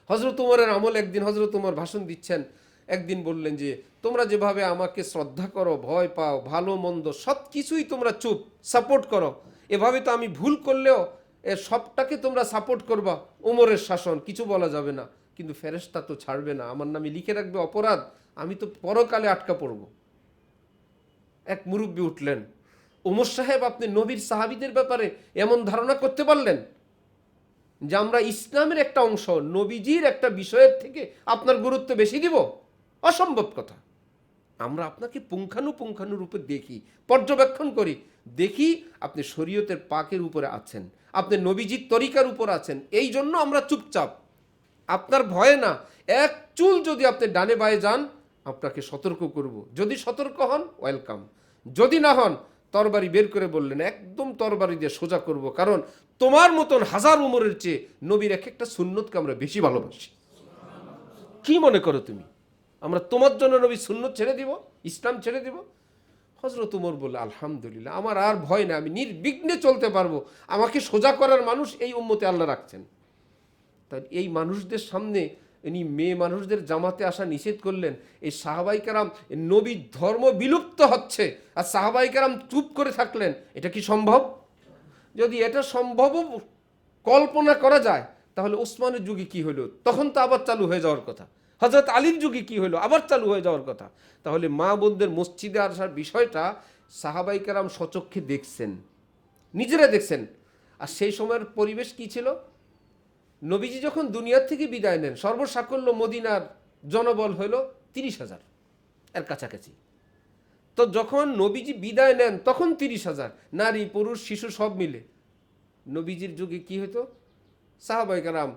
হযরত উমরের আমল, একদিন হযরত উমর ভাষণ দিচ্ছেন, একদিন বললেন যে তোমরা যেভাবে আমাকে শ্রদ্ধা করো, ভয় পাও, ভালো মন্দ সব কিছুই তোমরা চুপ সাপোর্ট করো, এভাবে তো আমি ভুল করলেও এর সবটাকে তোমরা সাপোর্ট করবা। উমরের শাসন, কিছু বলা যাবে না, কিন্তু ফেরেশতা তো ছাড়বে না, আমার নামে লিখে রাখবে অপরাধ, আমি তো পরকালে আটকা পড়ব। এক মুরব্বী উঠলেন, ওমর সাহেব আপনি নবীর সাহাবীদের ব্যাপারে এমন ধারণা করতে পারলেন যে আমরা ইসলামের একটা অংশ, নবীজির একটা বিষয়ের থেকে আপনার গুরুত্ব বেশি দিব? অসম্ভব কথা। আমরা আপনাকে পুঙ্খানুপুঙ্খানু রূপে দেখি, পর্যবেক্ষণ করি, দেখি আপনি শরীয়তের পাকের উপরে আছেন, আপনি নবীজির তরিকার উপর আছেন, এই জন্য আমরা চুপচাপ। আপনার ভয়ে না, এক চুল যদি আপনি ডানে বায়ে যান আপনাকে সতর্ক করব, যদি সতর্ক হন ওয়েলকাম, যদি না হন তরবারি বের করে বললেন একদম তরবারি দিয়ে সোজা করব, কারণ তোমার মতন হাজার উমরের চেয়ে নবীর এক একটা সুন্নতকে আমরা বেশি ভালোবাসি। কি মনে করো তুমি আমরা তোমার জন্য নবী সুন্নত ছেড়ে দিব, ইসলাম ছেড়ে দিব? হযরত উমর বলে আলহামদুলিল্লাহ, আমার আর ভয় না, আমি নির্বিঘ্নে চলতে পারবো, আমাকে সোজা করার মানুষ এই উম্মতে আল্লাহ রাখছেন। তাই এই মানুষদের সামনে ইনি মেয়ে মানুষদের জামাতে আসা নিষেধ করলেন। এই সাহাবাই কেরাম, নবীর ধর্ম বিলুপ্ত হচ্ছে আর সাহাবাই কেরাম চুপ করে থাকলেন, এটা কি সম্ভব? যদি এটা সম্ভবও কল্পনা করা যায় তাহলে ওসমানের যুগে কি হলো, তখন তো আবার চালু হয়ে যাওয়ার কথা। হযরত আলীর যুগে কি হলো, আবার চালু হয়ে যাওয়ার কথা। তাহলে মা বোনদের মসজিদে আসার বিষয়টা সাহাবাই কেরাম স্বচক্ষে দেখছেন, নিজেরা দেখছেন। আর সেই সময়ের পরিবেশ কি ছিল? নবীজি যখন দুনিয়ার থেকে বিদায় নেন, সর্বসাকল্য মদিনার জনবল হলো 30,000 এর কাছাকাছি। তো যখন নবীজি বিদায় নেন তখন 30,000 নারী পুরুষ শিশু সব মিলে। নবীজির যুগে কি হতো? সাহাবায়ে কেরাম,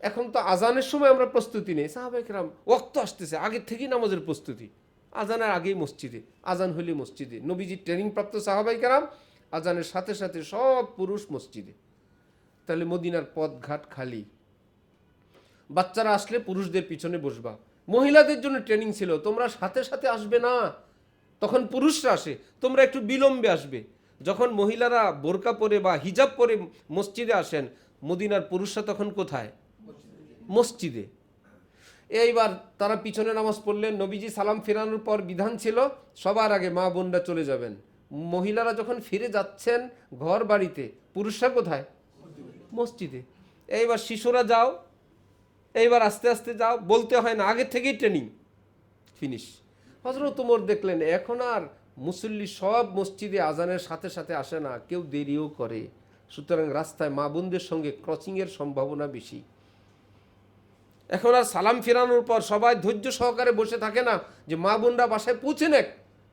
এখন তো আজানের সময় আমরা প্রস্তুতি নেই, সাহাবায়ে কেরাম ওয়াক্ত আসতেছে আগের থেকেই নামাজের প্রস্তুতি, আজানের আগেই মসজিদে, আজান হলে মসজিদে। নবীজির ট্রেনিং প্রাপ্ত সাহাবায়ে কেরাম আজানের সাথে সাথে সব পুরুষ মসজিদে। তাহলে মদিনার পথঘাট খালি, বাচ্চারা আসলে পুরুষদের পিছনে বসবা। মহিলাদের জন্য ট্রেনিং ছিল, তোমরা সাথে সাথে আসবে না, তখন পুরুষরা আসে, তোমরা একটু বিলম্বে আসবে। যখন মহিলারা বোরকা পরে বা হিজাব পরে মসজিদে আসেন, মদিনার পুরুষরা তখন কোথায়? মসজিদে। এইবার তারা পিছনে নামাজ পড়লেন, নবীজি সালাম ফেরানোর পর বিধান ছিল সবার আগে মা বোনরা চলে যাবেন। মহিলারা যখন ফিরে যাচ্ছেন ঘর বাড়িতে, পুরুষরা কোথায়? মসজিদে। এইবার শিশুরা যাও, এইবার আস্তে আস্তে যাও, বলতে হয় না, আগে থেকেই ট্রেনিং ফিনিশ। হযরত ওমর দেখলেন এখন আর মুসল্লি সব মসজিদে আজানের সাথে সাথে আসে না, কেউ দেরিও করে, সুতরাং রাস্তায় মা বোনদের সঙ্গে ক্রসিংয়ের সম্ভাবনা বেশি। এখন আর সালাম ফেরানোর পর সবাই ধৈর্য সহকারে বসে থাকে না যে মা বোনরা বাসায় পৌঁছে নেক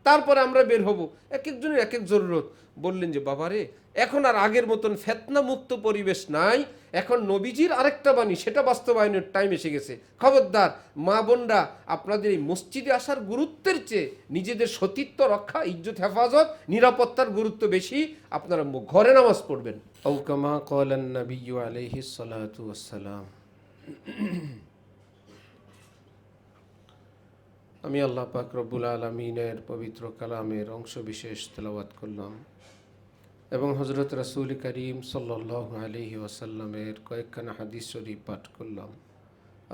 তারপরে আমরা বের হব, এক একজনের এক এক জরুরত। বললেন যে বাবারে, এখন আর আগের মতন ফেতনা মুক্ত পরিবেশ নাই, এখন নবীজির আরেকটা বাণী সেটা বাস্তবায়নের টাইম এসে গেছে। খবরদার মা বোনরা, আপনাদের এই মসজিদে আসার গুরুত্বের চেয়ে নিজেদের সতীত্ব রক্ষা, ইজ্জত হেফাজত, নিরাপত্তার গুরুত্ব বেশি, আপনারা ঘরে নামাজ পড়বেন। আও কামা ক্বালান নবিয়্যু আলাইহিস সালাতু ওয়াস সালাম। আমি আল্লাহ পাক রব্বুল আলামিনের পবিত্র কালামের অংশ বিশেষ তেলাওয়াত করলাম এবং হযরত রাসূল করিম সাল্লাল্লাহু আলাইহি ওয়াসাল্লামের কয়েকখানা হাদিস শরীফ পাঠ করলাম।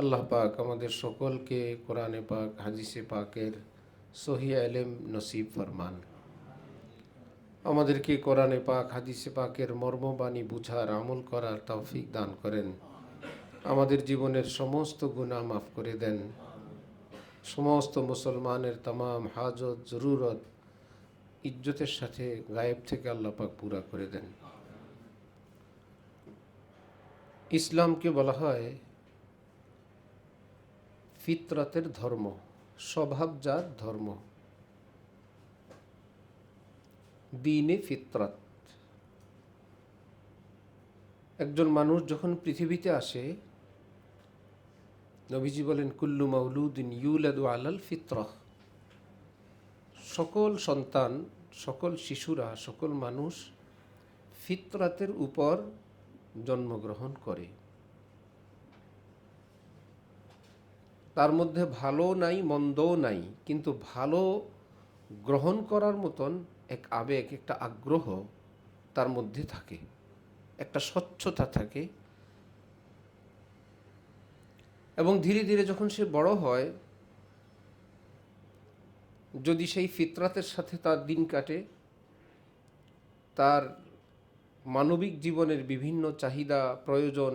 আল্লাহ পাক আমাদের সকলকে কোরআনে পাক হাদিসে পাকের সহিহ ইলম নসিব ফরমান। আমাদেরকে কোরআনে পাক হাদিসে পাকের মর্মবাণী বুঝার, আমল করার তৌফিক দান করেন। আমাদের জীবনের সমস্ত গুনাহ মাফ করে দেন। সমস্ত মুসলমানের तमाम হাজত জরুরত ইজ্জতের সাথে গায়েব থেকে আল্লাহ পাক পুরা করে দেন। ইসলামকে বলা হয় ফিতরতের ধর্ম, স্বভাবজাত ধর্ম, দ্বীনে ফিতরত। একজন মানুষ যখন পৃথিবীতে আসে, নবীজি বলেন কুল্লু মাউলুদিন ইউলাদু আলাল ফিতরাহ, সকল সন্তান, সকল শিশুরা, সকল মানুষ ফিতরাতের উপর জন্মগ্রহণ করে। তার মধ্যে ভালো নাই মন্দও নাই, কিন্তু ভালো গ্রহণ করার মতন এক আবেগ, একটা আগ্রহ তার মধ্যে থাকে, একটা স্বচ্ছতা থাকে। এবং ধীরে ধীরে যখন সে বড় হয়, যদি সেই ফিতরাতের সাথে তার দিন কাটে, তার মানবিক জীবনের বিভিন্ন চাহিদা প্রয়োজন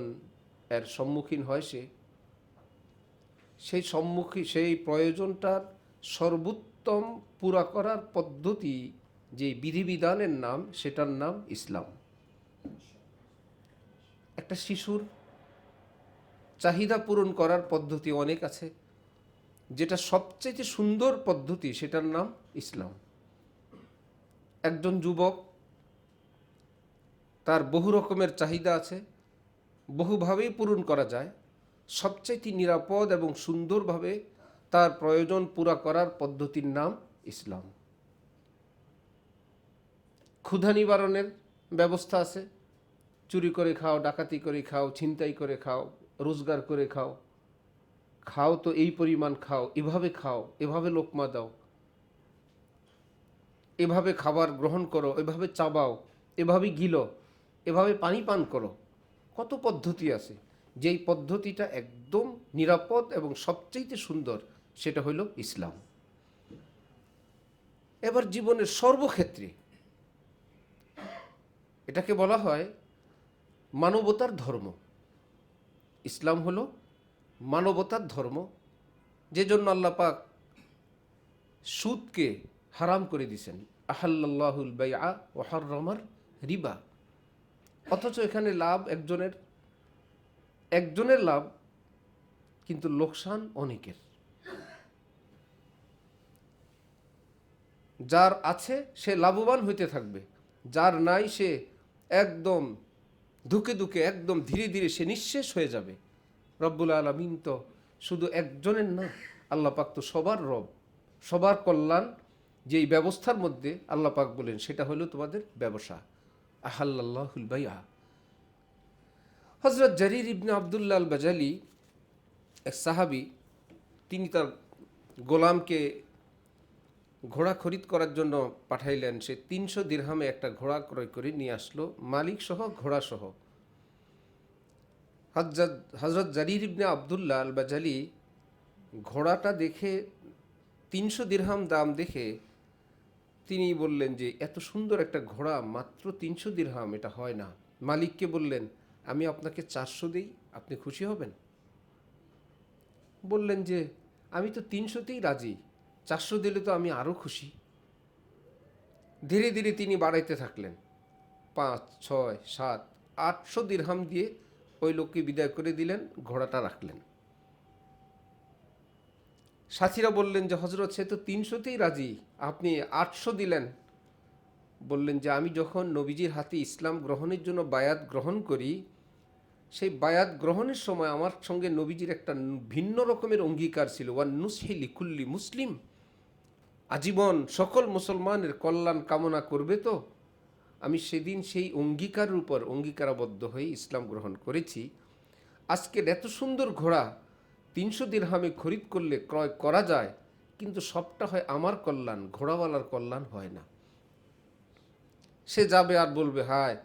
এর সম্মুখীন হয়, সেই প্রয়োজনটার সর্বোত্তম পুরা করার পদ্ধতি, যে বিধিবিধানের নাম, সেটার নাম ইসলাম। একটা শিশুর চাহিদা পূরণ করার পদ্ধতি অনেক আছে, যেটা সবচেয়ে সুন্দর পদ্ধতি সেটার নাম ইসলাম। একজন যুবক, তার বহু রকমের চাহিদা আছে, বহুভাবেই পূরণ করা যায়। সবচেয়ে নিরাপদ এবং সুন্দরভাবে তার প্রয়োজন পুরা করার পদ্ধতির নাম ইসলাম। ক্ষুধা নিবারণের ব্যবস্থা আছে। চুরি করে খাও, ডাকাতি করে খাও, ছিনতাই করে খাও, রোজগার করে খাও, খাও তো এই পরিমাণ খাও, এভাবে লোকমা দাও, এভাবে খাবার গ্রহণ করো, এভাবে চাবাও, এভাবে গিলো, এভাবে পানি পান করো। কত পদ্ধতি আছে, যেই পদ্ধতিটা একদম নিরাপদ এবং সবচেয়ে সুন্দর সেটা হলো ইসলাম। এবার জীবনের সর্বক্ষেত্রে এটাকে বলা হয় মানবতার ধর্ম। ইসলাম হলো মানবতার ধর্ম, যে জন্য আল্লাহ পাক সুদকে হারাম করে দিয়েছেন। আহাল্লাল্লাহুল বাইআ ওয়া হাররামার রিবা। অথচ এখানে লাভ একজনের লাভ, কিন্তু লোকসান অনেকের। যার আছে সে লাভবান হইতে থাকবে, যার নাই সে একদম ধুকে ধুকে একদম ধীরে ধীরে সে নিঃশেষ হয়ে যাবে। রব্বুল আলামিন তো শুধু একজনের না, আল্লাহ পাক তো সবার রব, সবার কল্যাণ যেই ব্যবস্থার মধ্যে আল্লাহ পাক বলেন সেটা হলো তোমাদের ব্যবসা। আহাল্লাল্লাহুল বাইআ। হযরত জারির ইবনে আব্দুল্লাহ আল বাজালি, এক সাহাবী, তিনি তার গোলামকে ঘোড়া খরিদ করার জন্য পাঠাইলেন। সে 300 দিরহামে একটা ঘোড়া ক্রয় করে নিয়ে আসলো, মালিক সহ ঘোড়া সহ। হযরত জারির ইবনে আব্দুল্লাহ আল বাজালি ঘোড়াটা দেখে, 300 দিরহাম দাম দেখে তিনি বললেন যে এত সুন্দর একটা ঘোড়া মাত্র 300 দিরহাম, এটা হয় না। মালিককে বললেন, আমি আপনাকে 400 দিই, আপনি খুশি হবেন? বললেন যে আমি তো 300তেই রাজি, 400 দিলে তো আমি আরও খুশি। ধীরে ধীরে তিনি বাড়াইতে থাকলেন, 5, 6, 7, 800 দিরহাম দিয়ে ওই লোককে বিদায় করে দিলেন, ঘোড়াটা রাখলেন। সাথীরা বললেন যে হযরত, সে তো 300তেই রাজি, আপনি 800 দিলেন। বললেন যে আমি যখন নবীজির হাতে ইসলাম গ্রহণের জন্য বায়াত গ্রহণ করি, সেই বায়াত গ্রহণের সময় আমার সঙ্গে নবীজির একটা ভিন্ন রকমের অঙ্গীকার ছিল, ওয়ান নুসহি লিকুল্লি মুসলিম, আজীবন সকল মুসলমানের কল্যাণ কামনা করবে। তো আমি সেদিন সেই অঙ্গীকারের উপর অঙ্গীকারাবদ্ধ হয়ে ইসলাম গ্রহণ করেছি। আজকের এত সুন্দর ঘোড়া 300 দিরহামে খরিদ করলে ক্রয় করা যায়, কিন্তু সবটা হয় আমার কল্যাণ, ঘোড়াওয়ালার কল্যাণ হয় না। সে যাবে আর বলবে, হায়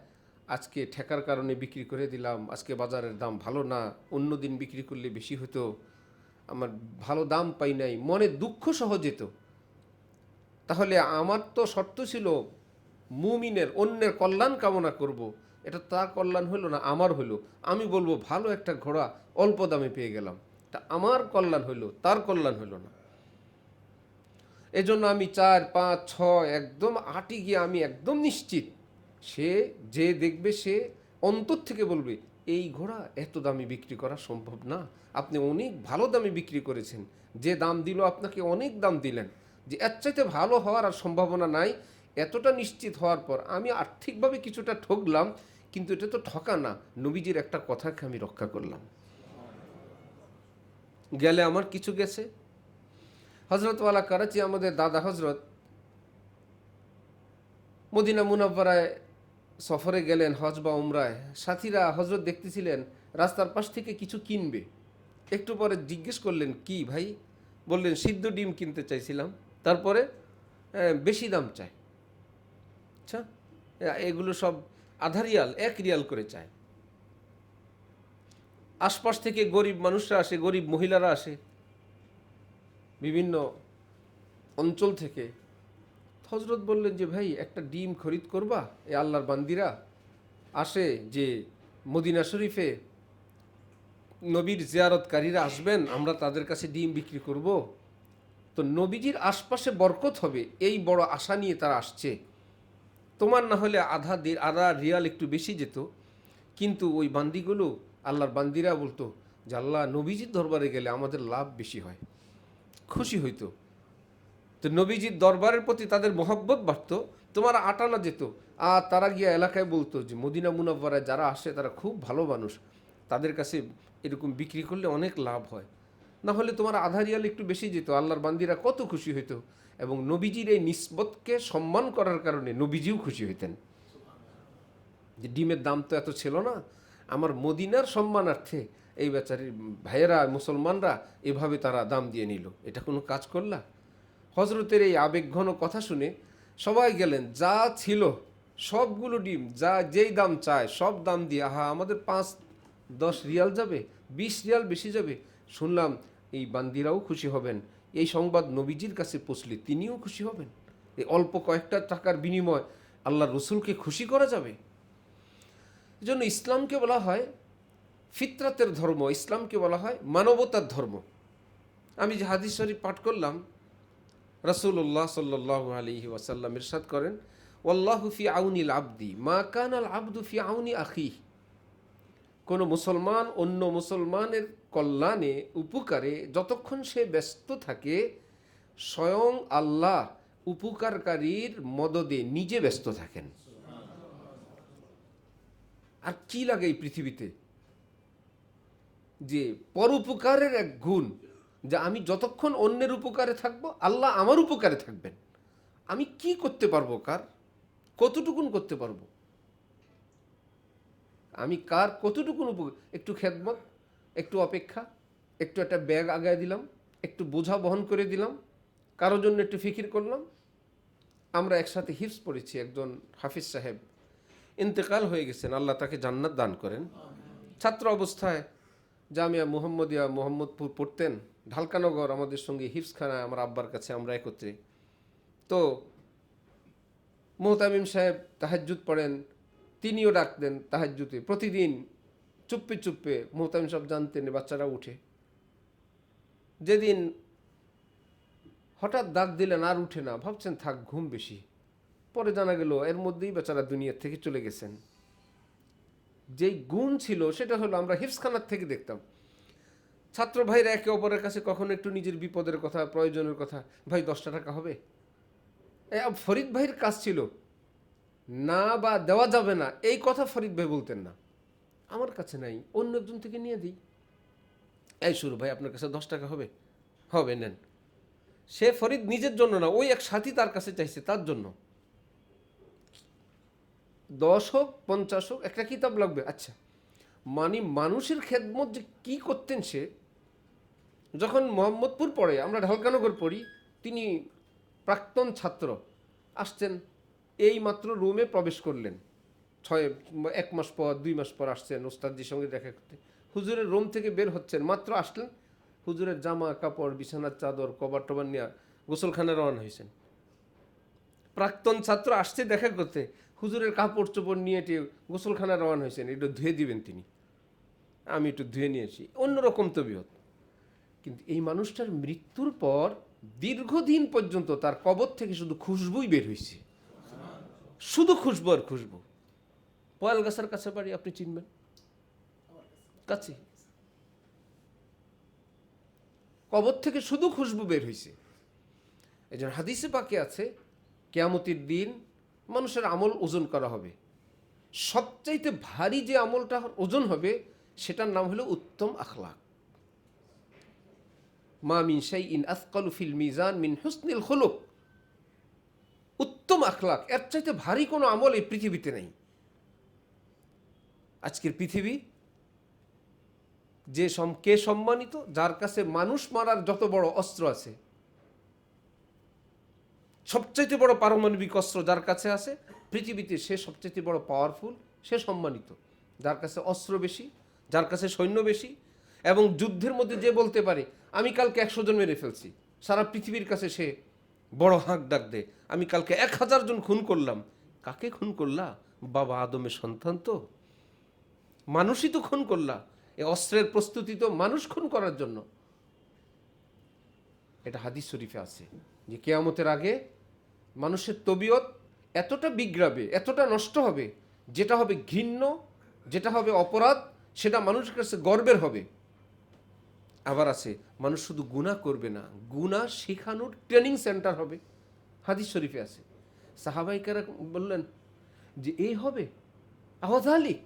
আজকে ঠেকার কারণে বিক্রি করে দিলাম, আজকে বাজারের দাম ভালো না, অন্য দিন বিক্রি করলে বেশি হতো, আমার ভালো দাম পাই নাই, মনে দুঃখ সহ যেত। তাহলে আমার তো শর্ত ছিল মুমিনের অন্যের কল্যাণ কামনা করব, এটা তার কল্যাণ হলো না, আমার হলো। আমি বলবো ভালো একটা ঘোড়া অল্প দামে পেয়ে গেলাম, তা আমার কল্যাণ হলো, তার কল্যাণ হলো না। এজন্য আমি 4, 5, 6 একদম 8 গিয়ে আমি একদম নিশ্চিত, সে যে দেখবে সে অন্তর থেকে বলবে এই ঘোড়া এত দামে বিক্রি করা সম্ভব না, আপনি অনেক ভালো দামে বিক্রি করেছেন, যে দাম দিল আপনাকে অনেক দাম দিলেন, যে এর চাইতে ভালো হওয়ার আর সম্ভাবনা নাই। এতটা নিশ্চিত হওয়ার পর আমি আর্থিকভাবে কিছুটা ঠকলাম, কিন্তু এটা তো ঠকা না, নবীজির একটা কথাকে আমি রক্ষা করলাম, গেলে আমার কিছু গেছে। হজরতওয়ালা করাচি আমাদের দাদা হজরত মদিনা মুনাব্বারায় সফরে গেলেন, হজ বা উমরায়। সাথীরা হজরত দেখতেছিলেন রাস্তার পাশ থেকে কিছু কিনবে, একটু পরে জিজ্ঞেস করলেন, কি ভাই? বললেন সিদ্ধ ডিম কিনতে চাইছিলাম, তারপরে বেশি দাম চায়। আচ্ছা, এগুলো সব আধা রিয়াল 1 রিয়াল করে চায়। আশপাশ থেকে গরিব মানুষরা আসে, গরিব মহিলারা আসে বিভিন্ন অঞ্চল থেকে। হজরত বললেন যে ভাই একটা ডিম খরিদ করবা? এ আল্লাহর বান্দিরা আসে যে মদিনা শরীফে নবীর জিয়ারতকারীরা আসবেন, আমরা তাদের কাছে ডিম বিক্রি করব, তো নবীজির আশপাশে বরকত হবে এই বড় আশা নিয়ে তারা আসছে। তোমার না হলে আধা রিয়াল একটু বেশি যেত, কিন্তু ওই বান্দিগুলো, আল্লাহর বান্দিরা বলতো যে আল্লাহ নবীজির দরবারে গেলে আমাদের লাভ বেশি হয়, খুশি হইতো। তো নবীজির দরবারের প্রতি তাদের মহব্বত বাড়ত, তোমার আটানা যেত। আর তারা গিয়ে এলাকায় বলতো যে মদিনা মুনাব্বারায় যারা আসে তারা খুব ভালো মানুষ, তাদের কাছে এরকম বিক্রি করলে অনেক লাভ হয়। না হলে তোমার আধা রিয়াল একটু বেশি যেত, আল্লাহর বান্দিরা কত খুশি হইতো। এবং নবীজির এই নিসবতকে সম্মান করার কারণে নবীজিও খুশি হইতেন যে ডিমের দাম তো এত ছিল না, আমার মদিনার সম্মানার্থে এই বেচারির ভাইয়েরা মুসলমানরা এভাবে তারা দাম দিয়ে নিল, এটা কোনো কাজ করলা? হজরতের এই আবেগঘন কথা শুনে সবাই গেলেন, যা ছিল সবগুলো ডিম, যা যেই দাম চায় সব দাম দিয়ে, আহা আমাদের 5-10 রিয়াল যাবে, 20 রিয়াল বেশি যাবে, শুনলাম এই বান্দিরাও খুশি হবেন, এই সংবাদ নবীজির কাছে পৌঁছলে তিনিও খুশি হবেন। এই অল্প কয়েকটা টাকার বিনিময় আল্লাহ রসুলকে খুশি করা যাবে? এজন্য ইসলামকে বলা হয় ফিতরাতের ধর্ম, ইসলামকে বলা হয় মানবতার ধর্ম। আমি যে হাদিস শরীফ পাঠ করলাম, রাসূলুল্লাহ সাল্লাল্লাহু আলাইহি ওয়াসাল্লাম ইরশাদ করেন, ওয়াল্লাহু ফি আউনিল আবদি মা কানাল আবদু ফি আউনি আখিহি। কোনো মুসলমান অন্য মুসলমানের কল্যাণে উপকারে যতক্ষণ সে ব্যস্ত থাকে, স্বয়ং আল্লাহ উপকারকারীর মদদে নিজে ব্যস্ত থাকেন। আর কি লাগে এই পৃথিবীতে যে পরোপকারের এক গুণ, যে আমি যতক্ষণ অন্যের উপকারে থাকব আল্লাহ আমার উপকারে থাকবেন। আমি কি করতে পারবো, কার কতটুকুন করতে পারবো, আমি কার কতটুকুন একটু খেদমত, একটু অপেক্ষা, একটু একটা ব্যাগ আগায় দিলাম, একটু বোঝা বহন করে দিলাম, কারোর জন্য একটু ফিকির করলাম। আমরা একসাথে হিফজ পড়েছি, একজন হাফিজ সাহেব ইন্তেকাল হয়ে গেছেন, আল্লাহ তাকে জান্নাত দান করেন। ছাত্র অবস্থায় জামিয়া মুহাম্মদিয়া মোহাম্মদপুর পড়তেন, ঢালকানগর, আমাদের সঙ্গে হিফজখানায় আমার আব্বার কাছে আমরা একত্রে। তো মোহতামিম সাহেব তাহাজ্জুদ পড়েন, তিনিও ডাকতেন তাহাজ্জুদে প্রতিদিন। চুপ্পে চুপ্পে মোহতামিম সাহেব জানতেন বাচ্চারা উঠে। যেদিন হঠাৎ ডাক দিলেন আর উঠে না, ভাবছেন থাক ঘুম বেশি, পরে জানা গেল এর মধ্যেই বেচারা দুনিয়ার থেকে চলে গেছেন। যেই গুণ ছিল সেটা হলো আমরা হিফজখানার থেকে দেখতাম ছাত্র ভাইরা একে অপরের কাছে কখনো একটু নিজের বিপদের কথা, প্রয়োজনের কথা, ভাই 10টা টাকা হবে, ফরিদ ভাইয়ের কাজ ছিল না বা দেওয়া যাবে না এই কথা ফরিদ ভাই বলতেন না, আমার কাছে নাই অন্য একজন থেকে নিয়ে দিই, এই শুরু ভাই আপনার কাছে 10 টাকা হবে, হবে নেন। সে ফরিদ নিজের জন্য না, ওই এক সাথী তার কাছে চাইছে তার জন্য, 10 হোক 50 হোক, একটা কিতাব লাগবে, আচ্ছা। মানে মানুষের খেদমত যে কি করতেন সে। যখন মোহাম্মদপুর পড়ে, আমরা ঢালকানগর পড়ি, তিনি প্রাক্তন ছাত্র আসছেন, এই মাত্র রুমে প্রবেশ করলেন, 1 মাস পর 2 মাস পর আসছেন ওস্তাদজির সঙ্গে দেখা করতে। হুজুরের রুম থেকে বের হচ্ছেন, মাত্র আসলেন, হুজুরের জামা কাপড়, বিছানার চাদর, কভার টভার নিয়ে গোসলখানা রওনা হয়েছেন। প্রাক্তন ছাত্র আসছে দেখা করতে, হুজুরের কাপড় চোপড় নিয়ে গোসলখানা রওনা হয়েছেন, একটু ধুয়ে দিবেন তিনি, আমি একটু ধুয়ে নিয়েছি, অন্যরকম তবিয়ত। কিন্তু এই মানুষটার মৃত্যুর পর দীর্ঘদিন পর্যন্ত তার কবর থেকে শুধু খুশবুই বের হয়েছে, শুধু খুশবু আর খুশবু। পয়ালগাছার কাছে বাড়ি, আপনি চিনবেন, কাছে, কবর থেকে শুধু খুশবু বের হয়েছে। এই জন্য হাদিসে পাকে আছে কিয়ামতের দিন মানুষের আমল ওজন করা হবে, সবচাইতে ভারী যে আমলটা ওজন হবে সেটার নাম হলো উত্তম আখলাক। মা মিন শাইইন আসকালু ফিল মিজান মিন হুসনিল খুলুক। উত্তম আখলাক, এর চাইতে ভারী কোনো আমল এই পৃথিবীতে নেই। আজকের পৃথিবী যে কে সম্মানিত, যার কাছে মানুষ মারার যত বড় অস্ত্র আছে, সবচাইতে বড় পারমাণবিক অস্ত্র যার কাছে আছে পৃথিবীতে, সে সবচাইতে বড় পাওয়ারফুল, সে সম্মানিত। যার কাছে অস্ত্র বেশি যার কাছে সৈন্য বেশি, এবং যুদ্ধের মধ্যে যে বলতে পারে আমি কালকে 100 জন মেরে ফেলছি, সারা পৃথিবীর কাছে সে বড় হাঁক ডাক দে, আমি কালকে 1000 জন খুন করলাম। কাকে খুন করলা? বাবা আদমের সন্তান তো, মানুষই তো খুন করলা। এ অস্ত্রের প্রস্তুতি তো মানুষ খুন করার জন্য। এটা হাদিস শরীফে আছে যে কিয়ামতের আগে মানুষের তবিয়ত এতটা বিগ্রাবে, এতটা নষ্ট হবে, যেটা হবে ঘৃণ্য, যেটা হবে অপরাধ, সেটা মানুষের কাছে গর্বের হবে। আবার আছে মানুষ শুধু গুনাহ করবে না, গুনাহ শেখানোর ট্রেনিং সেন্টার হবে। হাদিস শরীফে আছে। সাহাবাইকারা বললেন যে এই হবে, আওয়াজালিক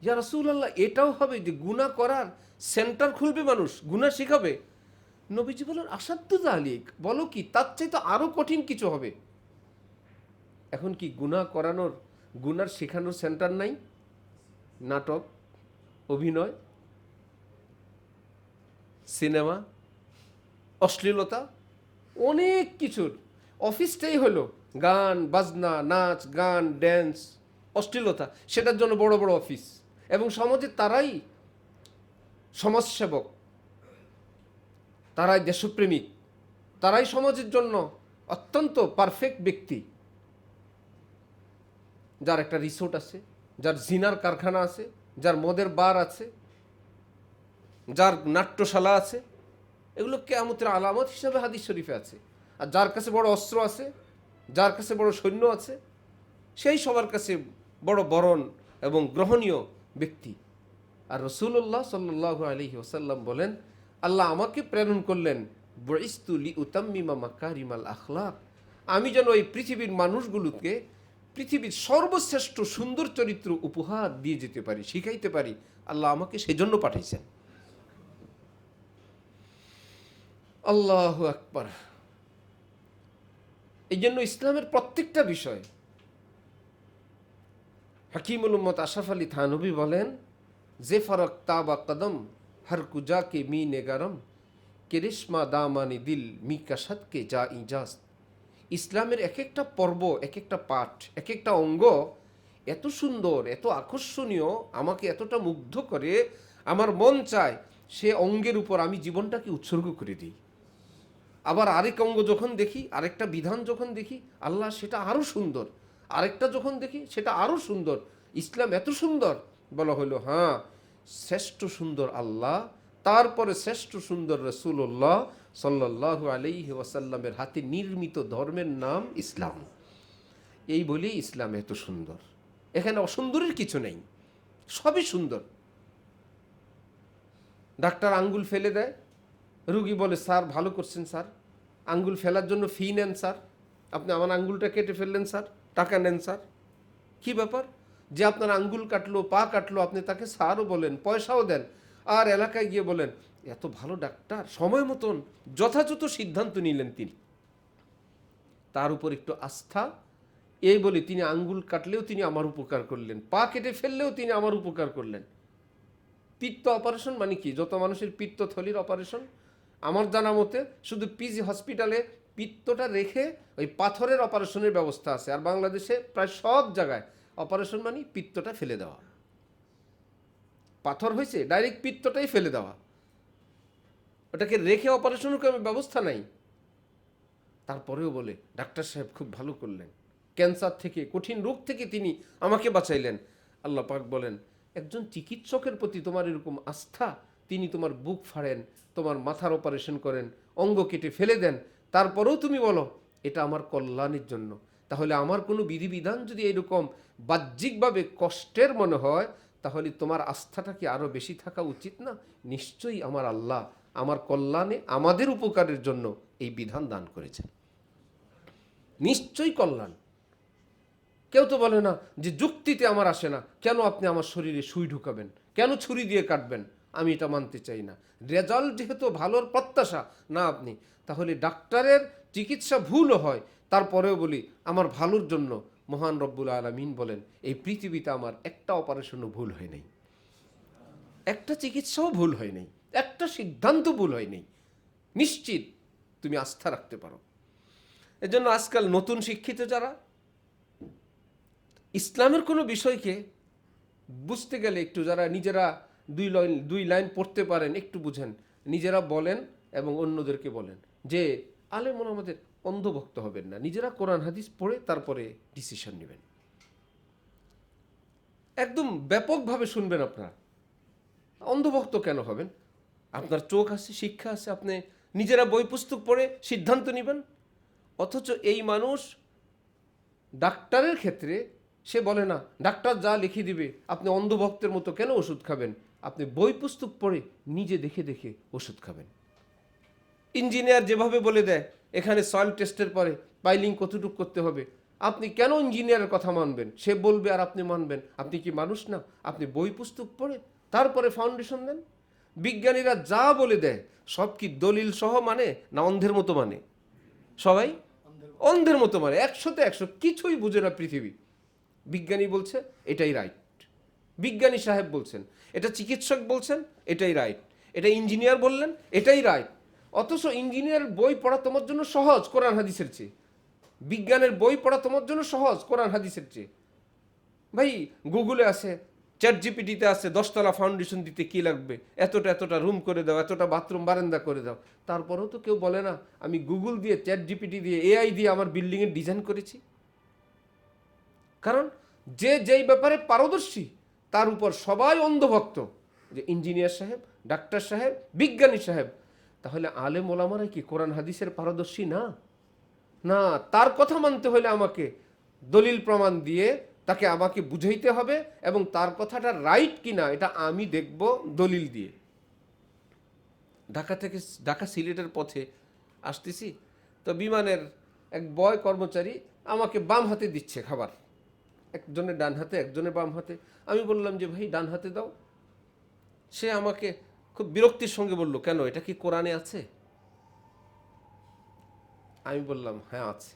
ইয়া রাসূলুল্লাহ, এটাও হবে যে গুনাহ করার সেন্টার খুলবে, মানুষ গুনাহ শেখাবে? নবীজি বলেন আসাদ্দু যালিক, বলো কি, তার চাইতে আরো কঠিন কিছু হবে। এখন কি গুনাহ করানোর, গুনার শেখানোর সেন্টার নাই? নাটক, অভিনয়, সিনেমা, অশ্লীলতা, অনেক কিছুর অফিসটাই হলো গান বাজনা, নাচ গান, ড্যান্স, অশ্লীলতা, সেটার জন্য বড় বড় অফিস। এবং সমাজে তারাই সমাজসেবক, তারাই দেশপ্রেমিক, তারাই সমাজের জন্য অত্যন্ত পারফেক্ট ব্যক্তি। যার একটা রিসোর্ট আছে, যার জিনার কারখানা আছে, যার মদের বার আছে, যার নাট্যশালা আছে, এগুলো কিয়ামতের আলামত হিসাবে হাদিস শরীফে আছে। আর যার কাছে বড় অস্ত্র আছে, যার কাছে বড় সৈন্য আছে, সেই সবার কাছে বড় বরণ এবং গ্রহণীয় ব্যক্তি। আর রাসূলুল্লাহ সাল্লাল্লাহু আলাইহি ওয়াসাল্লাম বলেন, আল্লাহ আমাকে প্রেরণ করলেন বুইস্তু লিউতাম্মিমা মাকারিমাল আখলাক, আমি যেন এই পৃথিবীর মানুষগুলোকে পৃথিবীর সর্বশ্রেষ্ঠ সুন্দর চরিত্র উপহার দিয়ে যেতে পারি, শিখাইতে পারি। আল্লাহ আমাকে সেজন্য পাঠাইছেন। আল্লাহু আকবার। এই জন্য ইসলামের প্রত্যেকটা বিষয়, হাকিমুল উম্মত আশরাফ আলী থানভী বলেন, যে ফরক তাবা কদম হর কুজা কে মি নেগারম কেরিশমা দামানি দিল মি কাসাদ কে যা ইজাজ। ইসলামের এক একটা পর্ব, এক একটা পাঠ, এক একটা অঙ্গ এত সুন্দর, এত আকর্ষণীয়, আমাকে এতটা মুগ্ধ করে, আমার মন চায় সে অঙ্গের উপর আমি জীবনটাকে উৎসর্গ করে দিই। আবার আরেক অঙ্গ যখন দেখি, আরেকটা বিধান যখন দেখি, আল্লাহ সেটা আরও সুন্দর, আরেকটা যখন দেখি সেটা আরও সুন্দর। ইসলাম এত সুন্দর, বলা হলো হ্যাঁ, শ্রেষ্ঠ সুন্দর আল্লাহ, তারপরে শ্রেষ্ঠ সুন্দর রাসূলুল্লাহ সাল্লাল্লাহু আলাইহি ওয়াসাল্লামের হাতে নির্মিত ধর্মের নাম ইসলাম। এই বলেই ইসলাম এত সুন্দর। এখানে অসুন্দরের কিছু নেই, সবই সুন্দর। ডাক্তার আঙ্গুল ফেলে দেয়, রুগী বলে স্যার ভালো করছেন স্যার, আঙ্গুল ফেলার জন্য ফি নেন স্যার, আপনি আমার আঙ্গুলটা কেটে ফেললেন স্যার, টাকা নেন স্যার। কি ব্যাপার? যে আপনার আঙ্গুল কাটলো, পা কাটলো, আপনি তাকে স্যারও বলেন, পয়সাও দেন, আর এলাকায় গিয়ে বলেন এত ভালো ডাক্তার, সময় মতন যথাযথ সিদ্ধান্ত নিলেন তিনি। তার উপর একটু আস্থা, এই বলে তিনি আঙ্গুল কাটলেও তিনি আমার উপকার করলেন, পা কেটে ফেললেও তিনি আমার উপকার করলেন। পিত্ত অপারেশন মানে কি? যত মানুষের পিত্তথলির অপারেশন, আমার জানা মতে শুধু পিজি হসপিটালে পিত্তটা রেখে ওই পাথরের অপারেশনের ব্যবস্থা আছে। আর বাংলাদেশে প্রায় সব জায়গায় অপারেশন মানে পিত্তটা ফেলে দেওয়া, পাথর হয়েছে ডাইরেক্ট পিত্তটাই ফেলে দেওয়া, ওটাকে রেখে অপারেশনের কোনো ব্যবস্থা নাই। তারপরেও বলে ডাক্তার সাহেব খুব ভালো করলেন, ক্যান্সার থেকে, কঠিন রোগ থেকে তিনি আমাকে বাঁচাইলেন। আল্লাহ পাক বলেন, একজন চিকিৎসকের প্রতি তোমার এরকম আস্থা, তিনি তোমার বুক ফাড়েন, তোমার মাথার অপারেশন করেন, অঙ্গ কেটে ফেলে দেন, তারপরেও তুমি বলো এটা আমার কল্যাণের জন্য। তাহলে আমার কোনো বিধিবিধান যদি এরকম বাহ্যিকভাবে কষ্টের মনে হয়, তাহলে তোমার আস্থাটা কি আরও বেশি থাকা উচিত না? নিশ্চয়ই আমার আল্লাহ আমার কল্যাণে, আমাদের উপকারের জন্য এই বিধান দান করেছেন, নিশ্চয়ই কল্যাণ। কেউ তো বলে না যে যুক্তিতে আমার আসে না, কেন আপনি আমার শরীরে সুই ঢুকাবেন, কেন ছুরি দিয়ে কাটবেন, আমি এটা মানতে চাই না। রেজাল্ট যেহেতু ভালোর প্রত্যাশা না আপনি, তাহলে ডাক্তারের চিকিৎসা ভুলও হয়, তারপরেও বলি আমার ভালোর জন্য। মহান রব্বুল আলামিন বলেন, এই পৃথিবীতে আমার একটা অপারেশনও ভুল হয় নাই, একটা চিকিৎসাও ভুল হয় নাই, একটা সিদ্ধান্ত ভুল হয় নাই। নিশ্চিত তুমি আস্থা রাখতে পারো। এজন্য আজকাল নতুন শিক্ষিত যারা ইসলামের কোনো বিষয়কে বুঝতে গেলে একটু যারা নিজেরা দুই লাইন পড়তে পারেন একটু বুঝেন, নিজেরা বলেন এবং অন্যদেরকে বলেন যে আলেম ওলামাদের অন্ধভক্ত হবেন না, নিজেরা কোরআন হাদিস পড়ে তারপরে ডিসিশন নেবেন। একদম ব্যাপকভাবে শুনবেন আপনারা। অন্ধভক্ত কেন হবেন? আপনার চোখ আছে, শিক্ষা আছে, আপনি নিজেরা বই পুস্তক পড়ে সিদ্ধান্ত নেবেন। অথচ এই মানুষ ডাক্তারের ক্ষেত্রে সে বলে না ডাক্তার যা লিখে দিবে আপনি অন্ধভক্তের মতো কেন ওষুধ খাবেন, আপনি বই পুস্তক পড়ে নিজে দেখে দেখে ওষুধ খাবেন। ইঞ্জিনিয়ার যেভাবে বলে দেয় এখানে সয়েল টেস্টের পরে পাইলিং কতটুকু করতে হবে, আপনি কেন ইঞ্জিনিয়ারের কথা মানবেন? সে বলবে আর আপনি মানবেন? আপনি কি মানুষ না? আপনি বই পুস্তক পড়ে তারপরে ফাউন্ডেশন দেন। বিজ্ঞানীরা যা বলে দেয় সব কি দলিল সহ মানে না অন্ধের মতো মানে? সবাই অন্ধের মতো মানে, 100তে 100, কিছুই বুঝে না পৃথিবী। বিজ্ঞানী বলছে এটাই রাইট, বিজ্ঞানী সাহেব বলছেন, এটা চিকিৎসক বলছেন এটাই রাইট, এটা ইঞ্জিনিয়ার বললেন এটাই রাইট। অথচ ইঞ্জিনিয়ারের বই পড়া তোমার জন্য সহজ কোরআন হাদিসের চেয়ে, বিজ্ঞানের বই পড়া তোমার জন্য সহজ কোরআন হাদিসের চেয়ে। ভাই গুগলে আছে, চ্যাট জিপিটিতে আছে, 10তলা ফাউন্ডেশন দিতে কি লাগবে, এতটা এতটা রুম করে দাও, এতটা বাথরুম বারান্দা করে দাও। তারপরেও তো কেউ বলে না আমি গুগল দিয়ে, চ্যাট জিপিটি দিয়ে, এআই দিয়ে আমার বিল্ডিংয়ের ডিজাইন করেছি। কারণ যে যেই ব্যাপারে পারদর্শী তার উপর সবাই অন্ধভক্ত, যে ইঞ্জিনিয়ার সাহেব, ডাক্তার সাহেব, বিজ্ঞানী সাহেব। তাহলে আলেম ওলামারা কি কোরআন হাদিসের পারদর্শী না? না, তার কথা মানতে হলে আমাকে দলিল প্রমাণ দিয়ে তাকে আমাকে বুঝাইতে হবে, এবং তার কথাটা রাইট কিনা এটা আমি দেখব দলিল দিয়ে। ঢাকা সিলেটের পথে আসতেছি, তো বিমানের এক বয় কর্মচারী আমাকে বাম হাতে দিচ্ছে খাবার, একজনের ডান হাতে একজনের বাম হাতে। আমি বললাম যে ভাই ডান হাতে দাও। সে আমাকে খুব বিরক্তির সঙ্গে বলল কেন, এটা কি কোরআনে আছে? আমি বললাম হ্যাঁ আছে।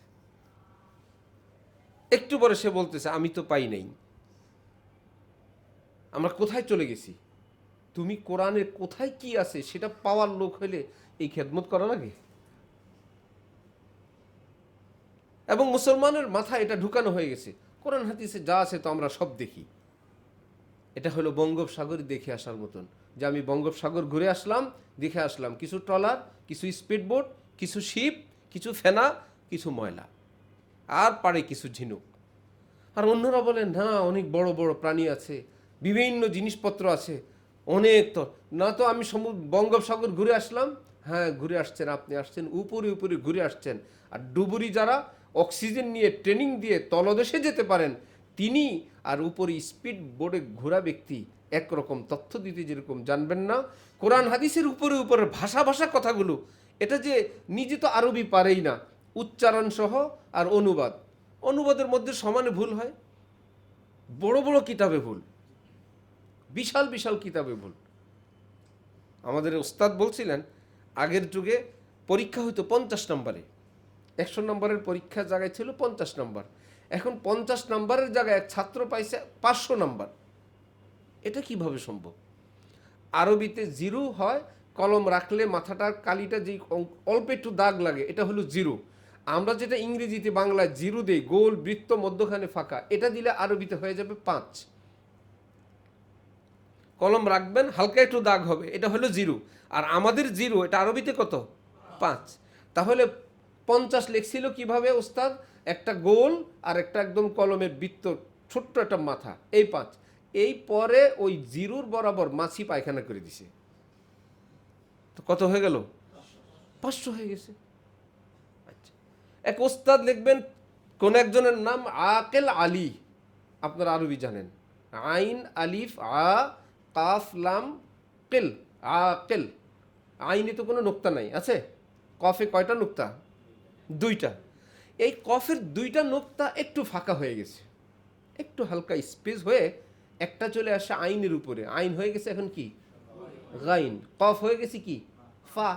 একটু পরে সে বলতেছে আমি তো পাই নাই। আমরা কোথায় চলে গেছি? তুমি কোরআনের কোথায় কি আছে সেটা পাওয়ার লোক হইলে এই খেদমত করা লাগে? এবং মুসলমানের মাথায় এটা ঢুকানো হয়ে গেছে কোরআন হাদিসে যা আছে তো আমরা সব দেখি। এটা হলো বঙ্গোপসাগর দেখে আসার মতন, যে আমি বঙ্গোপসাগর ঘুরে আসলাম, দেখে আসলাম কিছু ট্রলার, কিছু স্পিডবোট, কিছু শিপ, কিছু ফেনা, কিছু ময়লা, আর পাড়ে কিছু ঝিনুক। আর অন্যরা বলেন না অনেক বড় বড় প্রাণী আছে, বিভিন্ন জিনিসপত্র আছে অনেক। তো না, তো আমি বঙ্গোপসাগর ঘুরে আসলাম। হ্যাঁ ঘুরে আসছেন, আপনি আসছেন উপরে উপরে ঘুরে আসছেন। আর ডুবুরি যারা অক্সিজেন নিয়ে ট্রেনিং দিয়ে তলদেশে যেতে পারেন তিনি আর উপরে স্পিড বোর্ডে ঘোরা ব্যক্তি একরকম তথ্য দিতে যেরকম জানবেন না, কোরআন হাদিসের উপরে উপরে ভাষা ভাষা কথাগুলো, এটা যে নিজে তো আরবি পারেই না, উচ্চারণ সহ আর অনুবাদের মধ্যে সমানে ভুল হয়। বড় বড় কিতাবে ভুল, বিশাল বিশাল কিতাবে ভুল। আমাদের ওস্তাদ বলছিলেন আগের যুগে পরীক্ষা হইতো 50 নম্বরে, 100 নম্বরের পরীক্ষার জায়গায় ছিল 50 নম্বর। এখন 50 নম্বরের জায়গায় এক ছাত্র পাইছে 500 নম্বর। এটা কিভাবে সম্ভব? আরবিতে জিরো হয়, কলম রাখলে মাথাটার কালিটা যে অল্প একটু দাগ লাগে এটা হলো জিরো। আমরা যেটা ইংরেজিতে বাংলায় জিরো দেই, গোল বৃত্ত মধ্যখানে ফাঁকা, এটা দিলে আরবিতে হয়ে যাবে 5। কলম রাখবেন হালকা একটু দাগ হবে, এটা হলো জিরো। আর আমাদের জিরো এটা আরবিতে কত? 5। তাহলে 50 লিখছিল কিভাবে ওস্তাদ? একটা গোল আর একটা একদম কলমের বৃত্ত, ছোট্ট একটা মাথা, এই 5। এই পরে ওই জিরোর বরাবর মাছি পায়খানা করে দিছে, তো কত হয়ে গেল? 500 হয়ে গেছে। আচ্ছা, এক ওস্তাদ লিখবেন কোন একজনের নাম আকেল আলী, আপনারা আরবি জানেন, আইন আলিফ আ কাফ লাম কেল, আকেল। আইনে তো কোনো নোক্তা নাই, আছে? কফে কয়টা নোক্তা? 2টা। এই কফের 2টা নোক্তা একটু ফাঁকা হয়ে গেছে, একটু হালকা স্পেস হয়ে একটা চলে আসে আইনের উপরে, আইন হয়ে গেছে এখন কি? গাইন। কফ হয়ে গেছে কি? ফা।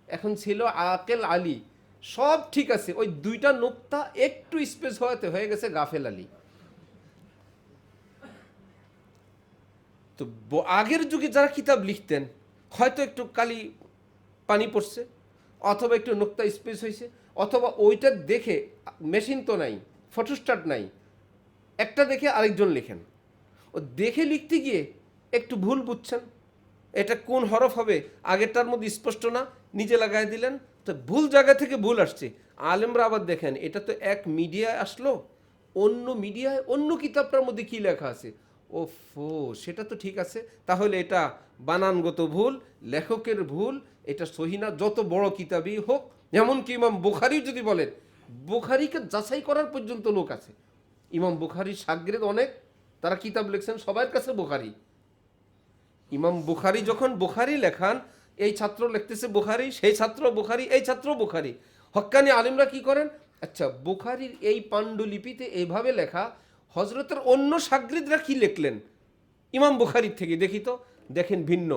এখন ছিল আকেল আলী, সব ঠিক আছে, ওই 2টা নোক্তা একটু স্পেস হয়ে গেছে গাফেল আলী। তো আগের যুগে যারা কিতাব লিখতেন হয়তো একটু কালি পানি পড়ছে, অথবা একটু নোক্তা স্পেস হয়েছে, অথবা ওইটা দেখে, মেশিন তো নাই, ফটোস্টাট নাই, একটা দেখে আরেকজন লেখেন, ও দেখে লিখতে গিয়ে একটু ভুল বুঝছেন, এটা কোন হরফ হবে আগেরটার মধ্যে স্পষ্ট না, নিজে লাগাই দিলেন, তো ভুল জায়গা থেকে ভুল আসছে। আলেমরা আবার দেখেন এটা তো এক মিডিয়ায় আসলো, অন্য মিডিয়ায় অন্য কিতাবটার মধ্যে কি লেখা আছে, ও ফো সেটা তো ঠিক আছে, তাহলে এটা বানানগত ভুল, লেখকের ভুল, এটা সহি না, যত বড় কিতাবই হোক। এমনকি ইমাম বুখারি যদি বলেন, বুখারিকে যাচাই করার পর্যন্ত লোক আছে। ইমাম বুখারির শাগরেদ অনেক, তারা কিতাব লিখছেন, সবার কাছে বুখারি। ইমাম বুখারি যখন বুখারি লেখান, এই ছাত্র লিখতেছে বুখারি, সেই ছাত্র বুখারি, এই ছাত্র বুখারি। হক্কানি আলিমরা কি করেন, আচ্ছা বুখারির এই পাণ্ডুলিপিতে এইভাবে লেখা, হজরতের অন্য শাগরিদরা কি লিখলেন ইমাম বুখারির থেকে, দেখি তো, দেখেন ভিন্ন।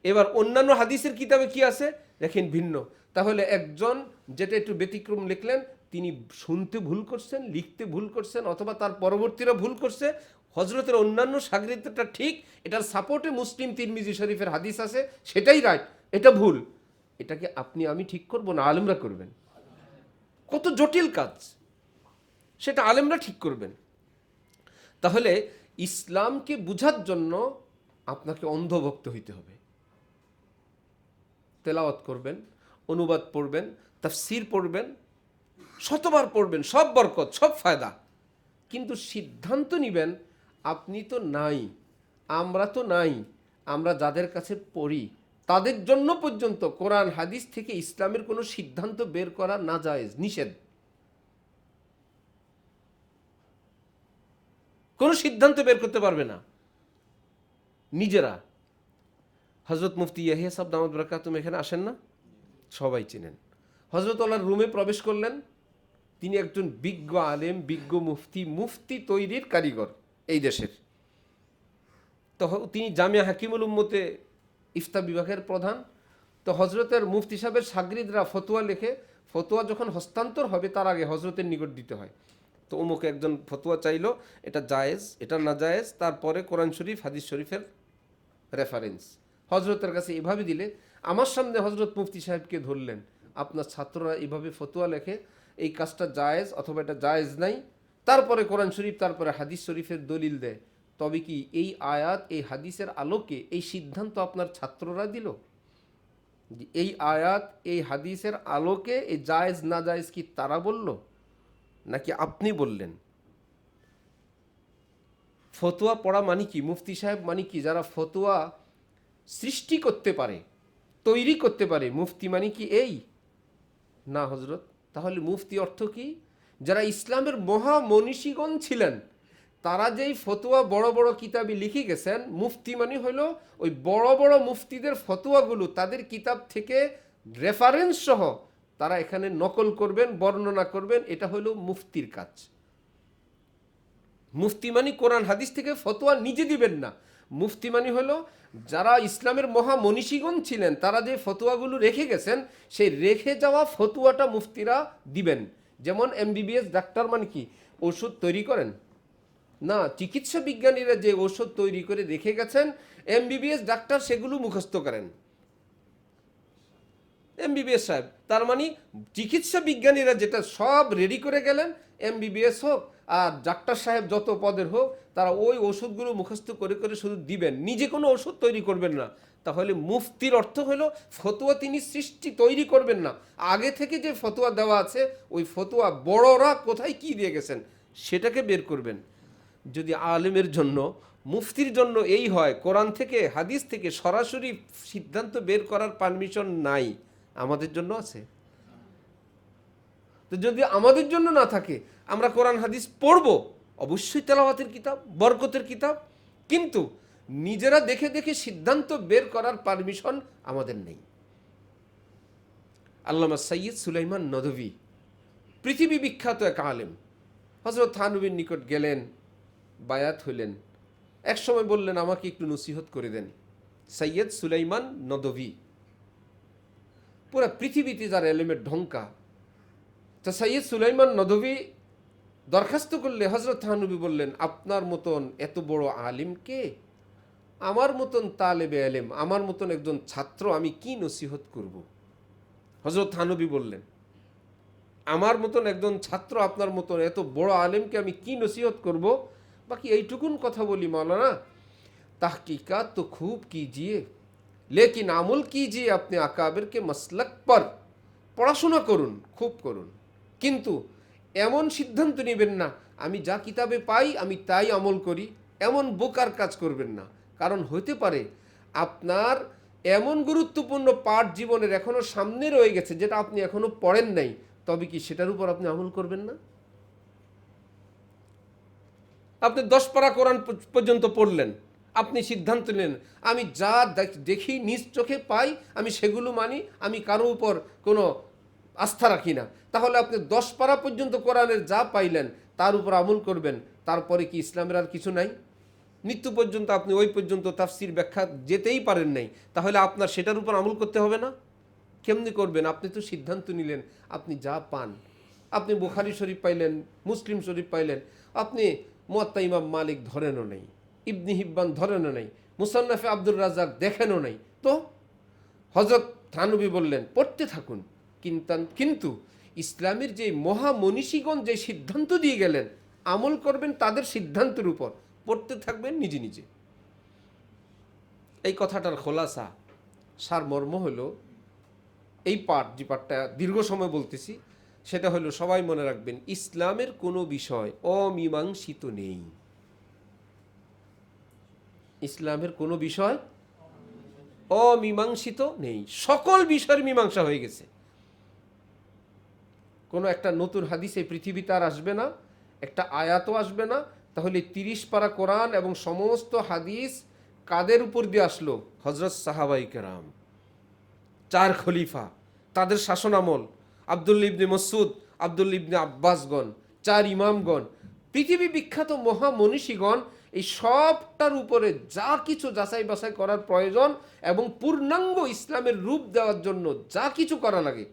এবার অন্যান্য হাদিসের কিতাবে কি আছে, দেখেন ভিন্ন। তাহলে একজন যেটা একটু ব্যতিক্রম লিখলেন, তিনি শুনতে ভুল করছেন, লিখতে ভুল করছেন, অথবা তার পরবর্তীরা ভুল করছে। হজরতের অন্যান্য শাগরিদটা ঠিক, এটার সাপোর্টে মুসলিম তিরমিজি শরীফের হাদিস আছে, সেটাই রাইট, এটা ভুল। এটাকে আপনি আমি ঠিক করব না আলেমরা করবেন? কত জটিল কাজ, সেটা আলেমরা ঠিক করবেন। তাহলে ইসলামকে বুঝার জন্য আপনাকে অন্ধভক্ত হইতে হবে। তেলাওয়াত করবেন, অনুবাদ পড়বেন, তাফসির পড়বেন, শতবার পড়বেন, সব বরকত, সব ফায়দা। কিন্তু সিদ্ধান্ত নেবেন আপনি তো নাই, আমরা তো নাই, আমরা যাদের কাছে পড়ি তাদের জন্য পর্যন্ত কোরআন হাদিস থেকে ইসলামের কোনো সিদ্ধান্ত বের করা নাজায়েজ, নিষেধ। কোনো সিদ্ধান্ত বের করতে পারবে না নিজেরা। হজরত মুফতি ইয়াহিয়া সাহেব দামাত বরকাতুম এখানে আসেন না, সবাই চিনেন। হজরত আল্লাহর রুমে প্রবেশ করলেন, তিনি একজন বিজ্ঞ আলেম, বিজ্ঞ মুফতি, মুফতি তৈরির কারিগর এই দেশের। তো তিনি জামিয়া হাকিমুল উম্মতে ইফতা বিভাগের প্রধান। তো হজরতের মুফতি সাহেবের শাগরিদরা ফতোয়া লেখে, ফতোয়া যখন হস্তান্তর হবে তার আগে হজরতের নিকট দিতে হয়। তো অমুক একজন ফতোয়া চাইলো, এটা জায়েজ, এটা না জায়েজ, তারপরে কোরআন শরীফ হাদিস শরীফের রেফারেন্স হজরতের কাছে এভাবে দিলে, আমার সামনে হজরত মুফতি সাহেবকে ধরলেন, আপনার ছাত্ররা এইভাবে ফতোয়া লেখে, এই কাজটা জায়েজ অথবা এটা জায়েজ নাই, তারপরে কোরআন শরীফ, তারপরে হাদিস শরীফের দলিল দেয়, তবে কি এই আয়াত এই হাদিসের আলোকে এই সিদ্ধান্ত আপনার ছাত্ররা দিল? এই আয়াত এই হাদিসের আলোকে এই জায়েজ না জায়েজ কি তারা বলল, নাকি আপনি বললেন? ফতোয়া পড়া মানে কি, মুফতি সাহেব মানে কি, যারা ফতোয়া সৃষ্টি করতে পারে, তৈরি করতে পারে, মুফতি মানে কি এই না হজরত? তাহলে মুফতি অর্থ কি? যারা ইসলামের মহামনীষীগণ ছিলেন, তারা যেই ফতোয়া বড় বড় কিতাবে লিখে গেছেন, মুফতি মানে হলো ওই বড় বড় মুফতিদের ফতোয়াগুলো তাদের কিতাব থেকে রেফারেন্স সহ তারা এখানে নকল করবেন, বর্ণনা করবেন, এটা হলো মুফতির কাজ। মুফতি মানে কোরআন হাদিস থেকে ফতোয়া নিজে দিবেন না, মুফতি মানে হলো যারা ইসলামের মহামনীষীগণ ছিলেন, তারা যে ফতোয়াগুলো রেখে গেছেন, সেই রেখে যাওয়া ফতোয়াটা মুফতিরা দিবেন। যেমন এমবিবিএস ডাক্তার মানে কি, ওষুধ তৈরি করেন না, চিকিৎসা বিজ্ঞানীরা যে ওষুধ তৈরি করে রেখে গেছেন, এমবিবিএস ডাক্তার সেগুলো মুখস্থ করেন। এমবিবিএস সাহেব তার মানে চিকিৎসা বিজ্ঞানীরা যেটা সব রেডি করে গেলেন, এমবিবিএস হোক আর ডাক্তার সাহেব যত পদের হোক, তারা ওই ওষুধগুলো মুখস্থ করে করে শুধু দিবেন, নিজে কোনো ওষুধ তৈরি করবেন না। তাহলে মুফতির অর্থ হলো ফতোয়া তিনি সৃষ্টি তৈরি করবেন না, আগে থেকে যে ফতোয়া দেওয়া আছে ওই ফতোয়া বড়রা কোথায় কি দিয়ে গেছেন সেটাকে বের করবেন। যদি আলেমের জন্য, মুফতির জন্য এই হয়, কোরআন থেকে হাদিস থেকে সরাসরি সিদ্ধান্ত বের করার পারমিশন নাই, আমাদের জন্য আছে? তো যদি আমাদের জন্য না থাকে, আমরা কোরআন হাদিস পড়ব, অবশ্যই তেলাওয়াতের কিতাব, বরকতের কিতাব, কিন্তু নিজেরা দেখে দেখে সিদ্ধান্ত বের করার পারমিশন আমাদের নেই। আল্লামা সৈয়দ সুলাইমান নদভী পৃথিবী বিখ্যাত এক আলেম, হযরত থানবীর নিকট গেলেন, বায়াত হইলেন, এক সময় বললেন আমাকে একটু নসিহত করে দেন। সৈয়দ সুলাইমান নদভী পুরা পৃথিবীতে যার এলেমের ঢঙ্কা, তা সৈয়দ সুলাইমান নদভী দরখাস্ত করলে হযরত থানবী বললেন, আপনার মতন এত বড় আলিম কে, আমার মতন তালেবে এলেম, আমার মতন একজন ছাত্র আমি কি নসিহত করব? হযরত থানবী বললেন, আমার মতন একজন ছাত্র আপনার মতন এত বড় আলেমকে আমি কি নসিহত করব? बाकी এইটুকুন কথা বলি मौलाना, तहकीकात तो खूब कीजिए लेकिन আমল कीजिए अपने अकाबिर के मसलक पर। পড়াশোনা করুন, খুব করুন, কিন্তু এমন সিদ্ধান্ত নেবেন না আমি যা কিতাবে পাই আমি তাই আমল করি, এমন বোকার কাজ করবেন না। কারণ হতে পারে আপনার এমন গুরুত্বপূর্ণ পাঠ জীবনের এখনো সামনে রয়ে গেছে যেটা আপনি এখনো পড়েন নাই, তবে কি সেটার উপর আপনি আমল করবেন না? আপনি 10 পারা কোরআন পর্যন্ত পড়লেন, আপনি সিদ্ধান্ত নিলেন আমি যা দেখি নিজ চোখে পাই আমি সেগুলো মানি, আমি কারো উপর কোনো আস্থা রাখি না। তাহলে আপনি 10 পারা পর্যন্ত কোরআনের যা পাইলেন তার উপর আমল করবেন, তারপরে কি ইসলামের আর কিছু নাই? মৃত্যু পর্যন্ত আপনি ওই পর্যন্ত তাফসির ব্যাখ্যা যেতেই পারেন নাই, তাহলে আপনার সেটার উপর আমল করতে হবে না? কেমনি করবেন? আপনি তো সিদ্ধান্ত নিলেন আপনি যা পান, আপনি বুখারী শরীফ পাইলেন, মুসলিম শরীফ পাইলেন, আপনি মুয়াত্তা ইমাম মালিক ধরেনও নেই, ইবনে হিব্বান ধরেনও নেই, মুসান্নাফে আব্দুর রাজ্জাক দেখেনও নেই, তো হযরত থানবী বললেন পড়তে থাকুন। কিন্তু ইসলামের যে মহামনীষীগণ যে সিদ্ধান্ত দিয়ে গেলেন আমল করবেন তাদের সিদ্ধান্তের উপর, পড়তে থাকবেন নিজে নিজে। এই কথাটার খোলাসা সারমর্ম হলো এই পাঠ, যে পাঠটা দীর্ঘ সময় বলতেছি সেটা হলো সবাই মনে রাখবেন ইসলামের কোনো বিষয় অমীমাংসিত নেই। ইসলামের কোনো বিষয় অমীমাংসিত নেই, সকল বিষয়ের মীমাংসা হয়ে গেছে। কোনো একটা নতুন হাদিস এই পৃথিবীতে আর আসবে না, একটা আয়াতও আসবে না। তাহলে 30 পারা কোরআন এবং সমস্ত হাদিস কাদের উপর দিয়ে আসলো? হযরত সাহাবায়ে কেরাম, 4 খলিফা, তাদের শাসনামল, আব্দুল্লাহ ইবনে মাসউদ, আব্দুল্লাহ ইবনে আব্বাসগণ, 4 ইমামগণ, পৃথিবী বিখ্যাত মহামনীষীগণ, এই সবটার উপরে যা কিছু যাচাই বাছাই করার প্রয়োজন এবং পূর্ণাঙ্গ ইসলামের রূপ দেওয়ার জন্য যা কিছু করা লাগে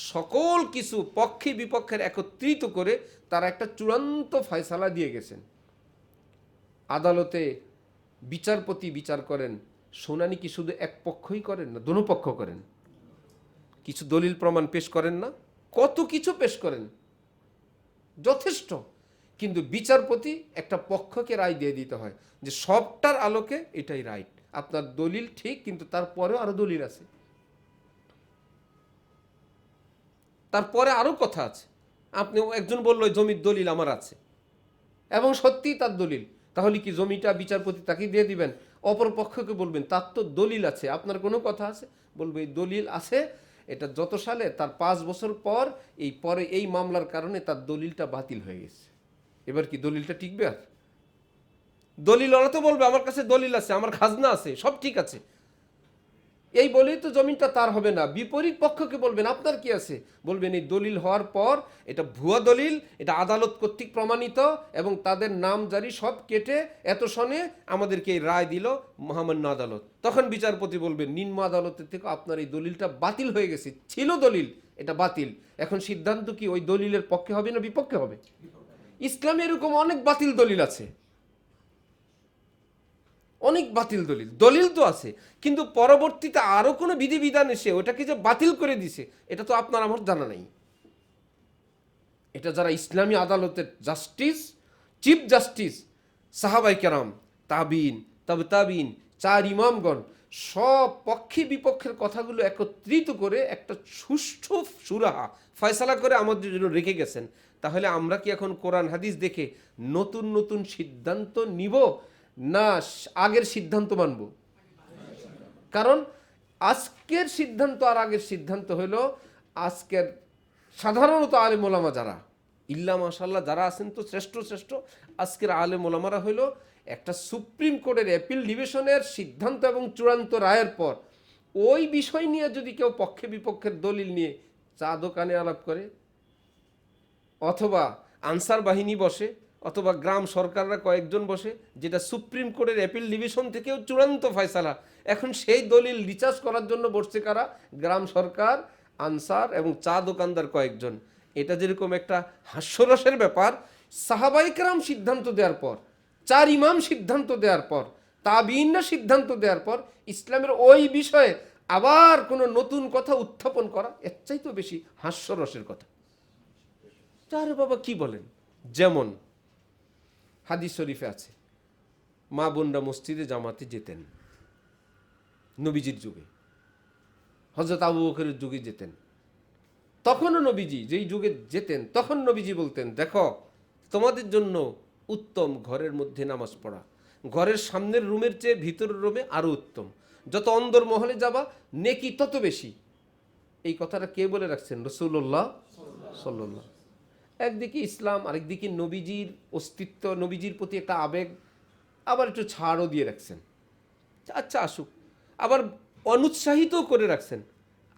সকল কিছু পক্ষে বিপক্ষের একত্রিত করে তারা একটা চূড়ান্ত ফয়সালা দিয়ে গেছেন। আদালতে বিচারপতি বিচার করেন, শুনানি কি শুধু এক পক্ষই করেন না, দোনো পক্ষ করেন? কিছু দলিল প্রমাণ পেশ করেন না, কত কিছু পেশ করেন, যথেষ্ট। কিন্তু বিচারপতি একটা পক্ষকে রায় দিয়ে দিতে হয় যে সবটার আলোকে এটাই রাইট, আপনার দলিল ঠিক, কিন্তু তারপরেও আরো দলিল আছে, তারপরে আরো কথা আছে। আপনি একজন বললো জমির দলিল আমার আছে এবং সত্যি তার দলিল, তাহলে কি জমিটা বিচারপতি তাকে দিয়ে দিবেন? অপর পক্ষকে বলবেন তার তো দলিল আছে, আপনার কোনো কথা আছে? বলবে এই দলিল আছে, এটা যত সালে তার 5 বছর পর এই মামলার কারণে তার দলিলটা বাতিল হয়ে গেছে, এবার কি দলিলটা টিকবে? আর দলিল ওরা তো বলবে আমার কাছে দলিল আছে, আমার খাজনা আছে, সব ঠিক আছে, এই বলেই তো জমিনটা তার হবে না। বিপরীত পক্ষকে বলবেন আপনার কি আছে? বলবেন এই দলিল হওয়ার পর এটা ভুয়া দলিল, এটা আদালত কর্তৃক প্রমাণিত এবং তাদের নাম জারি সব কেটে এত সনে আমাদেরকে এই রায় দিল মহামান্য আদালত। তখন বিচারপতি বলবেন নিম্ন আদালতের থেকে আপনার এই দলিলটা বাতিল হয়ে গেছে, ছিল দলিল, এটা বাতিল, এখন সিদ্ধান্ত কি ওই দলিলের পক্ষে হবে না বিপক্ষে হবে? ইসলামে এরকম অনেক বাতিল দলিল আছে, অনেক বাতিল দলিল, দলিল তো আছে, কিন্তু পরবর্তীতে আরো কোনো বিধিবিধান এসে ওটাকে যে বাতিল করে দিছে এটা তো আপনার আমার জানা নাই। এটা যারা ইসলামী আদালতের জাস্টিস, চিফ জাস্টিস, সাহাবায়ে কেরাম, তাবিন, তবে তাবিন, 4 ইমামগণ সব পক্ষে বিপক্ষের কথাগুলো একত্রিত করে একটা সুষ্ঠু সুরাহা ফয়সালা করে আমাদের জন্য রেখে গেছেন। তাহলে আমরা কি এখন কোরআন হাদিস দেখে নতুন নতুন সিদ্ধান্ত নিব না আগের সিদ্ধান্ত মানব? কারণ আজকের সিদ্ধান্ত আর আগের সিদ্ধান্ত হলো, আজকের সাধারণত আলেম ওলামা যারা ইল্লা মাশাআল্লাহ যারা আছেন তো শ্রেষ্ঠ শ্রেষ্ঠ, আজকের আলেম ওলামারা হলো একটা সুপ্রিম কোর্টের অ্যাপিল ডিভিশনের সিদ্ধান্ত এবং চূড়ান্ত রায়ের পর ওই বিষয় নিয়ে যদি কেউ পক্ষে বিপক্ষের দলিল নিয়ে চা দোকানে আলাপ করে, অথবা আনসার বাহিনী বসে, অথবা গ্রাম সরকাররা কয়েকজন বসে, যেটা সুপ্রিম কোর্টের অ্যাপিল ডিভিশন থেকেও চূড়ান্ত ফয়সালা, এখন সেই দলিল রিচার্জ করার জন্য বসছে কারা? গ্রাম সরকার, আনসার এবং চা দোকানদার কয়েকজন। এটা যেরকম একটা হাস্যরসের ব্যাপার, সাহাবায়ে কেরাম সিদ্ধান্ত দেওয়ার পর, 4 ইমাম সিদ্ধান্ত দেওয়ার পর, তাবিইনরা সিদ্ধান্ত দেওয়ার পর ইসলামের ওই বিষয়ে আবার কোনো নতুন কথা উত্থাপন করা এর চাইতেও বেশি হাস্যরসের কথা। আরে বাবা কি বলেন? যেমন হাদিস শরীফে আছে মা বোনরা মসজিদে জামাতে যেতেন নবীজির যুগে, হযরত আবু বকরের যুগে যেতেন। তখনও নবীজি যেই যুগে যেতেন তখন নবীজি বলতেন, দেখো তোমাদের জন্য উত্তম ঘরের মধ্যে নামাজ পড়া, ঘরের সামনের রুমের চেয়ে ভিতরের রুমে আরও উত্তম, যত অন্দর মহলে যাবা নেকি তত বেশি। এই কথাটা কে বলে রাখছেন? রাসূলুল্লাহ সাল্লাল্লাহু। একদিকে ইসলাম, আরেকদিকে নবীজির অস্তিত্ব, নবীজির প্রতি একটা আবেগ, আবার একটু ছাড়ও দিয়ে রাখছেন, আচ্ছা আসুক। আবার অনুৎসাহিত করে রাখছেন,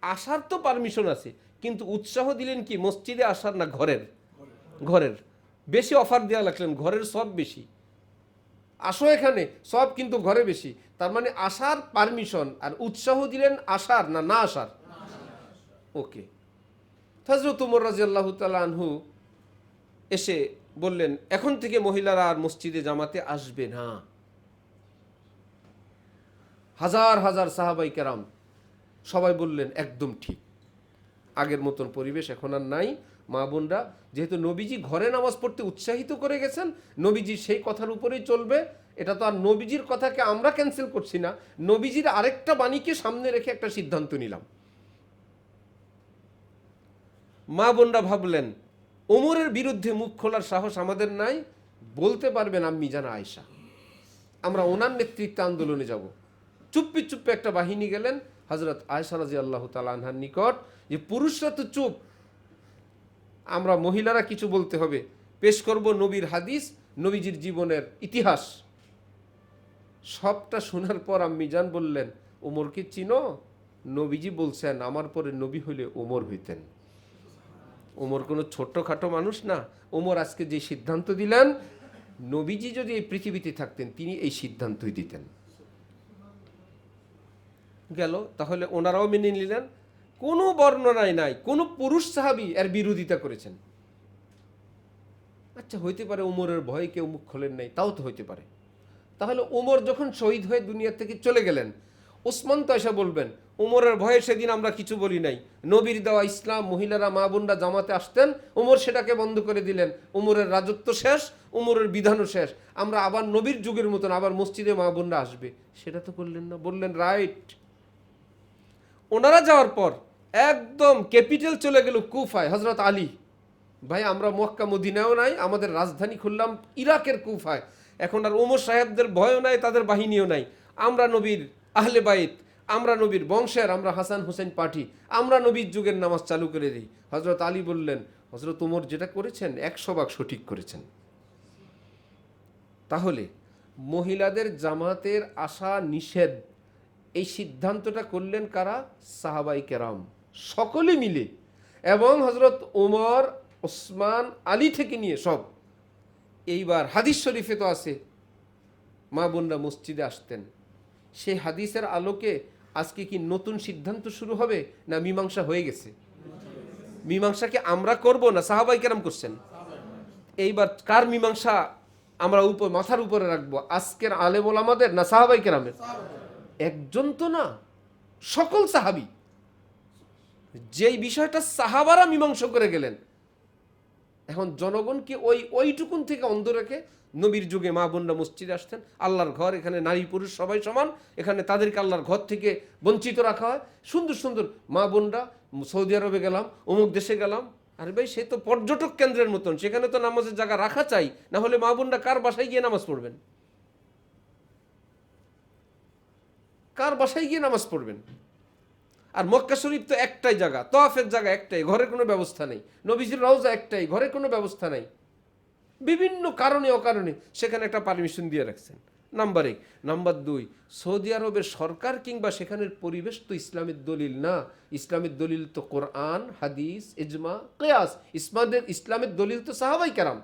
আসার তো পারমিশন আছে, কিন্তু উৎসাহ দিলেন কি মসজিদে আসার না ঘরের? ঘরের বেশি অফার দেওয়া লাগলেন, ঘরের সব বেশি, আসো এখানে সব কিন্তু ঘরে বেশি। তার মানে আসার পারমিশন, আর উৎসাহ দিলেন আসার না না আসার। ওকে, হযরত ওমর রাদিয়াল্লাহু তাআলা আনহু এসে বললেন, এখন থেকে মহিলারা আর মসজিদে জামাতে আসবে না। হাজার হাজার সাহাবাই কেরাম সবাই বললেন একদম ঠিক, আগের মতন পরিবেশ এখন আর নাই। মা বোনরা যেহেতু নবীজি ঘরে নামাজ পড়তে উৎসাহিত করে গেছেন, নবীজি সেই কথার উপরেই চলবে। এটা তো আর নবীজির কথাকে আমরা ক্যান্সেল করছি না, নবীজির আরেকটা বাণীকে সামনে রেখে একটা সিদ্ধান্ত নিলাম। মা বোনরা ভাবলেন ওমরের বিরুদ্ধে মুখ খোলার সাহস আমাদের নাই, বলতে পারবেন আম্মি জানা আয়েশা, আমরা ওনার নেতৃত্বে আন্দোলনে যাব। চুপ্পি চুপ্পি একটা বাহিনী গেলেন হযরত আয়েশা রাদিয়াল্লাহু তাআলা আনহার নিকট, যে পুরুষরা তো চুপ, আমরা মহিলারা কিছু বলতে হবে, পেশ করব নবীর হাদিস, নবীজির জীবনের ইতিহাস। সবটা শোনার পর আম্মি জান বললেন, ওমরকে চিনো? নবীজি বলছেন আমার পরে নবী হইলে ওমর হইতেন। ওমর কোনো ছোট্টখাটো মানুষ না। ওমর আজকে যে সিদ্ধান্ত দিলেন, নবীজি যদি এই পৃথিবীতে থাকতেন তিনি এই সিদ্ধান্তই দিতেন। গেল, তাহলে ওনারাও মেনে নিলেন। কোনো বর্ণনায় নাই কোনো পুরুষ সাহাবী এর বিরোধিতা করেছেন। আচ্ছা হইতে পারে ওমরের ভয়ে কেউ মুখ খোলেন নাই, তাও তো হইতে পারে। তাহলে ওমর যখন শহীদ হয়ে দুনিয়া থেকে চলে গেলেন, ওসমান তো এসে বলবেন ওমরের ভয়ে সেদিন আমরা কিছু বলি নাই, নবীর দেওয়া ইসলাম, মহিলারা মা বোনরা জামাতে আসতেন, ওমর সেটাকে বন্ধ করে দিলেন, ওমরের রাজত্ব শেষ, ওমরের বিধানও শেষ, আমরা আবার নবীর যুগের মতন আবার মসজিদে মা বোনরা আসবে। সেটা তো করলেন না, বললেন রাইট। ওনারা যাওয়ার পর একদম ক্যাপিটাল চলে গেল কুফায়, হযরত আলী। ভাই আমরা মক্কা মদিনাও নাই, আমাদের রাজধানী খুললাম ইরাকের কুফায়। এখন আর ওমর সাহেবদের ভয়ও নাই, তাদের বাহিনীও নাই। আমরা নবীর আহলে বাইত, আমরা নবীর বংশের, আমরা হাসান হোসেন পার্টি, আমরা নবীর যুগের নামাজ চালু করে দিই। হযরত আলী বললেন, হযরত ওমর যেটা করেছেন 100 ভাগ সঠিক করেছেন। তাহলে মহিলাদের জামাতের আসা নিষেধ, এই সিদ্ধান্তটা করলেন কারা? সাহাবাই কেরাম সকলে মিলে, এবং হযরত ওমর, ওসমান, আলী থেকে নিয়ে সব। এইবার হাদিস শরীফে তো আছে মা বোনরা মসজিদে আসতেন, সেই হাদিসের আলোকে আজকে কি নতুন সিদ্ধান্ত শুরু হবে না মীমাংসা হয়ে গেছে? মীমাংসাকে আমরা করব না সাহাবাই কেরাম করছেন? এইবার কার মীমাংসা আমরা মাথার উপরে রাখবো, আজকের আলেম ওলামাদের না সাহাবাই কেরামের? একজন তো না, সকল সাহাবী। যেই বিষয়টা সাহাবারা মীমাংসা করে গেলেন, এখন জনগণকে ওইটুকুন থেকে অন্ধ রেখে নবীর যুগে মা বোনরা মসজিদে আসতেন, আল্লাহর ঘর, এখানে নারী পুরুষ সবাই সমান, এখানে তাদেরকে আল্লাহর ঘর থেকে বঞ্চিত রাখা হয়। সুন্দর সুন্দর মা বোনরা, সৌদি আরবে গেলাম, অমুক দেশে গেলাম, আরে ভাই সে তো পর্যটক কেন্দ্রের মতন, সেখানে তো নামাজের জায়গা রাখা চাই, না হলে মা বোনরা কার বাসায় গিয়ে নামাজ পড়বেন? কার বাসায় গিয়ে নামাজ পড়বেন? আর মক্কা শরীফ তো একটাই জায়গা, তওয়াফের জায়গা একটাই, ঘরের কোনো ব্যবস্থা নেই। নবীজির রওজা একটাই, ঘরের কোনো ব্যবস্থা নেই। বিভিন্ন কারণে অকারণে সেখানে একটা পারমিশন দিয়ে রাখছেন। নাম্বার 1। নাম্বার 2, সৌদি আরবের সরকার কিংবা সেখানের পরিবেশ তো ইসলামের দলিল না। ইসলামের দলিল তো কোরআন, হাদিস, ইজমা, কিয়াস। ইসলামের দলিল তো সাহাবাই কেরাম।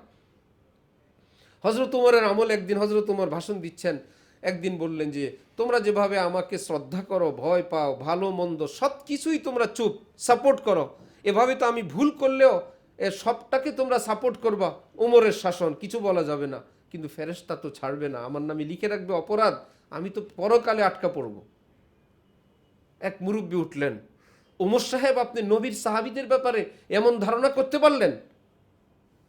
হযরত ওমরের আমল, একদিন হযরত ওমর ভাষণ দিচ্ছেন, একদিন বললেন যে তোমরা যেভাবে আমাকে শ্রদ্ধা করো, ভয় পাও, ভালো মন্দ সব কিছুই তোমরা চুপ সাপোর্ট করো, এভাবে তো আমি ভুল করলেও এর সবটাকে তোমরা সাপোর্ট করবা। ওমরের শাসন, কিছু বলা যাবে না, কিন্তু ফেরেশতা তো ছাড়বে না, আমার নামে লিখে রাখবে অপরাধ, আমি তো পরকালে আটকা পড়ব। এক মুরব্বী উঠলেন, ওমর সাহেব আপনি নবীর সাহাবীদের ব্যাপারে এমন ধারণা করতে পারলেন?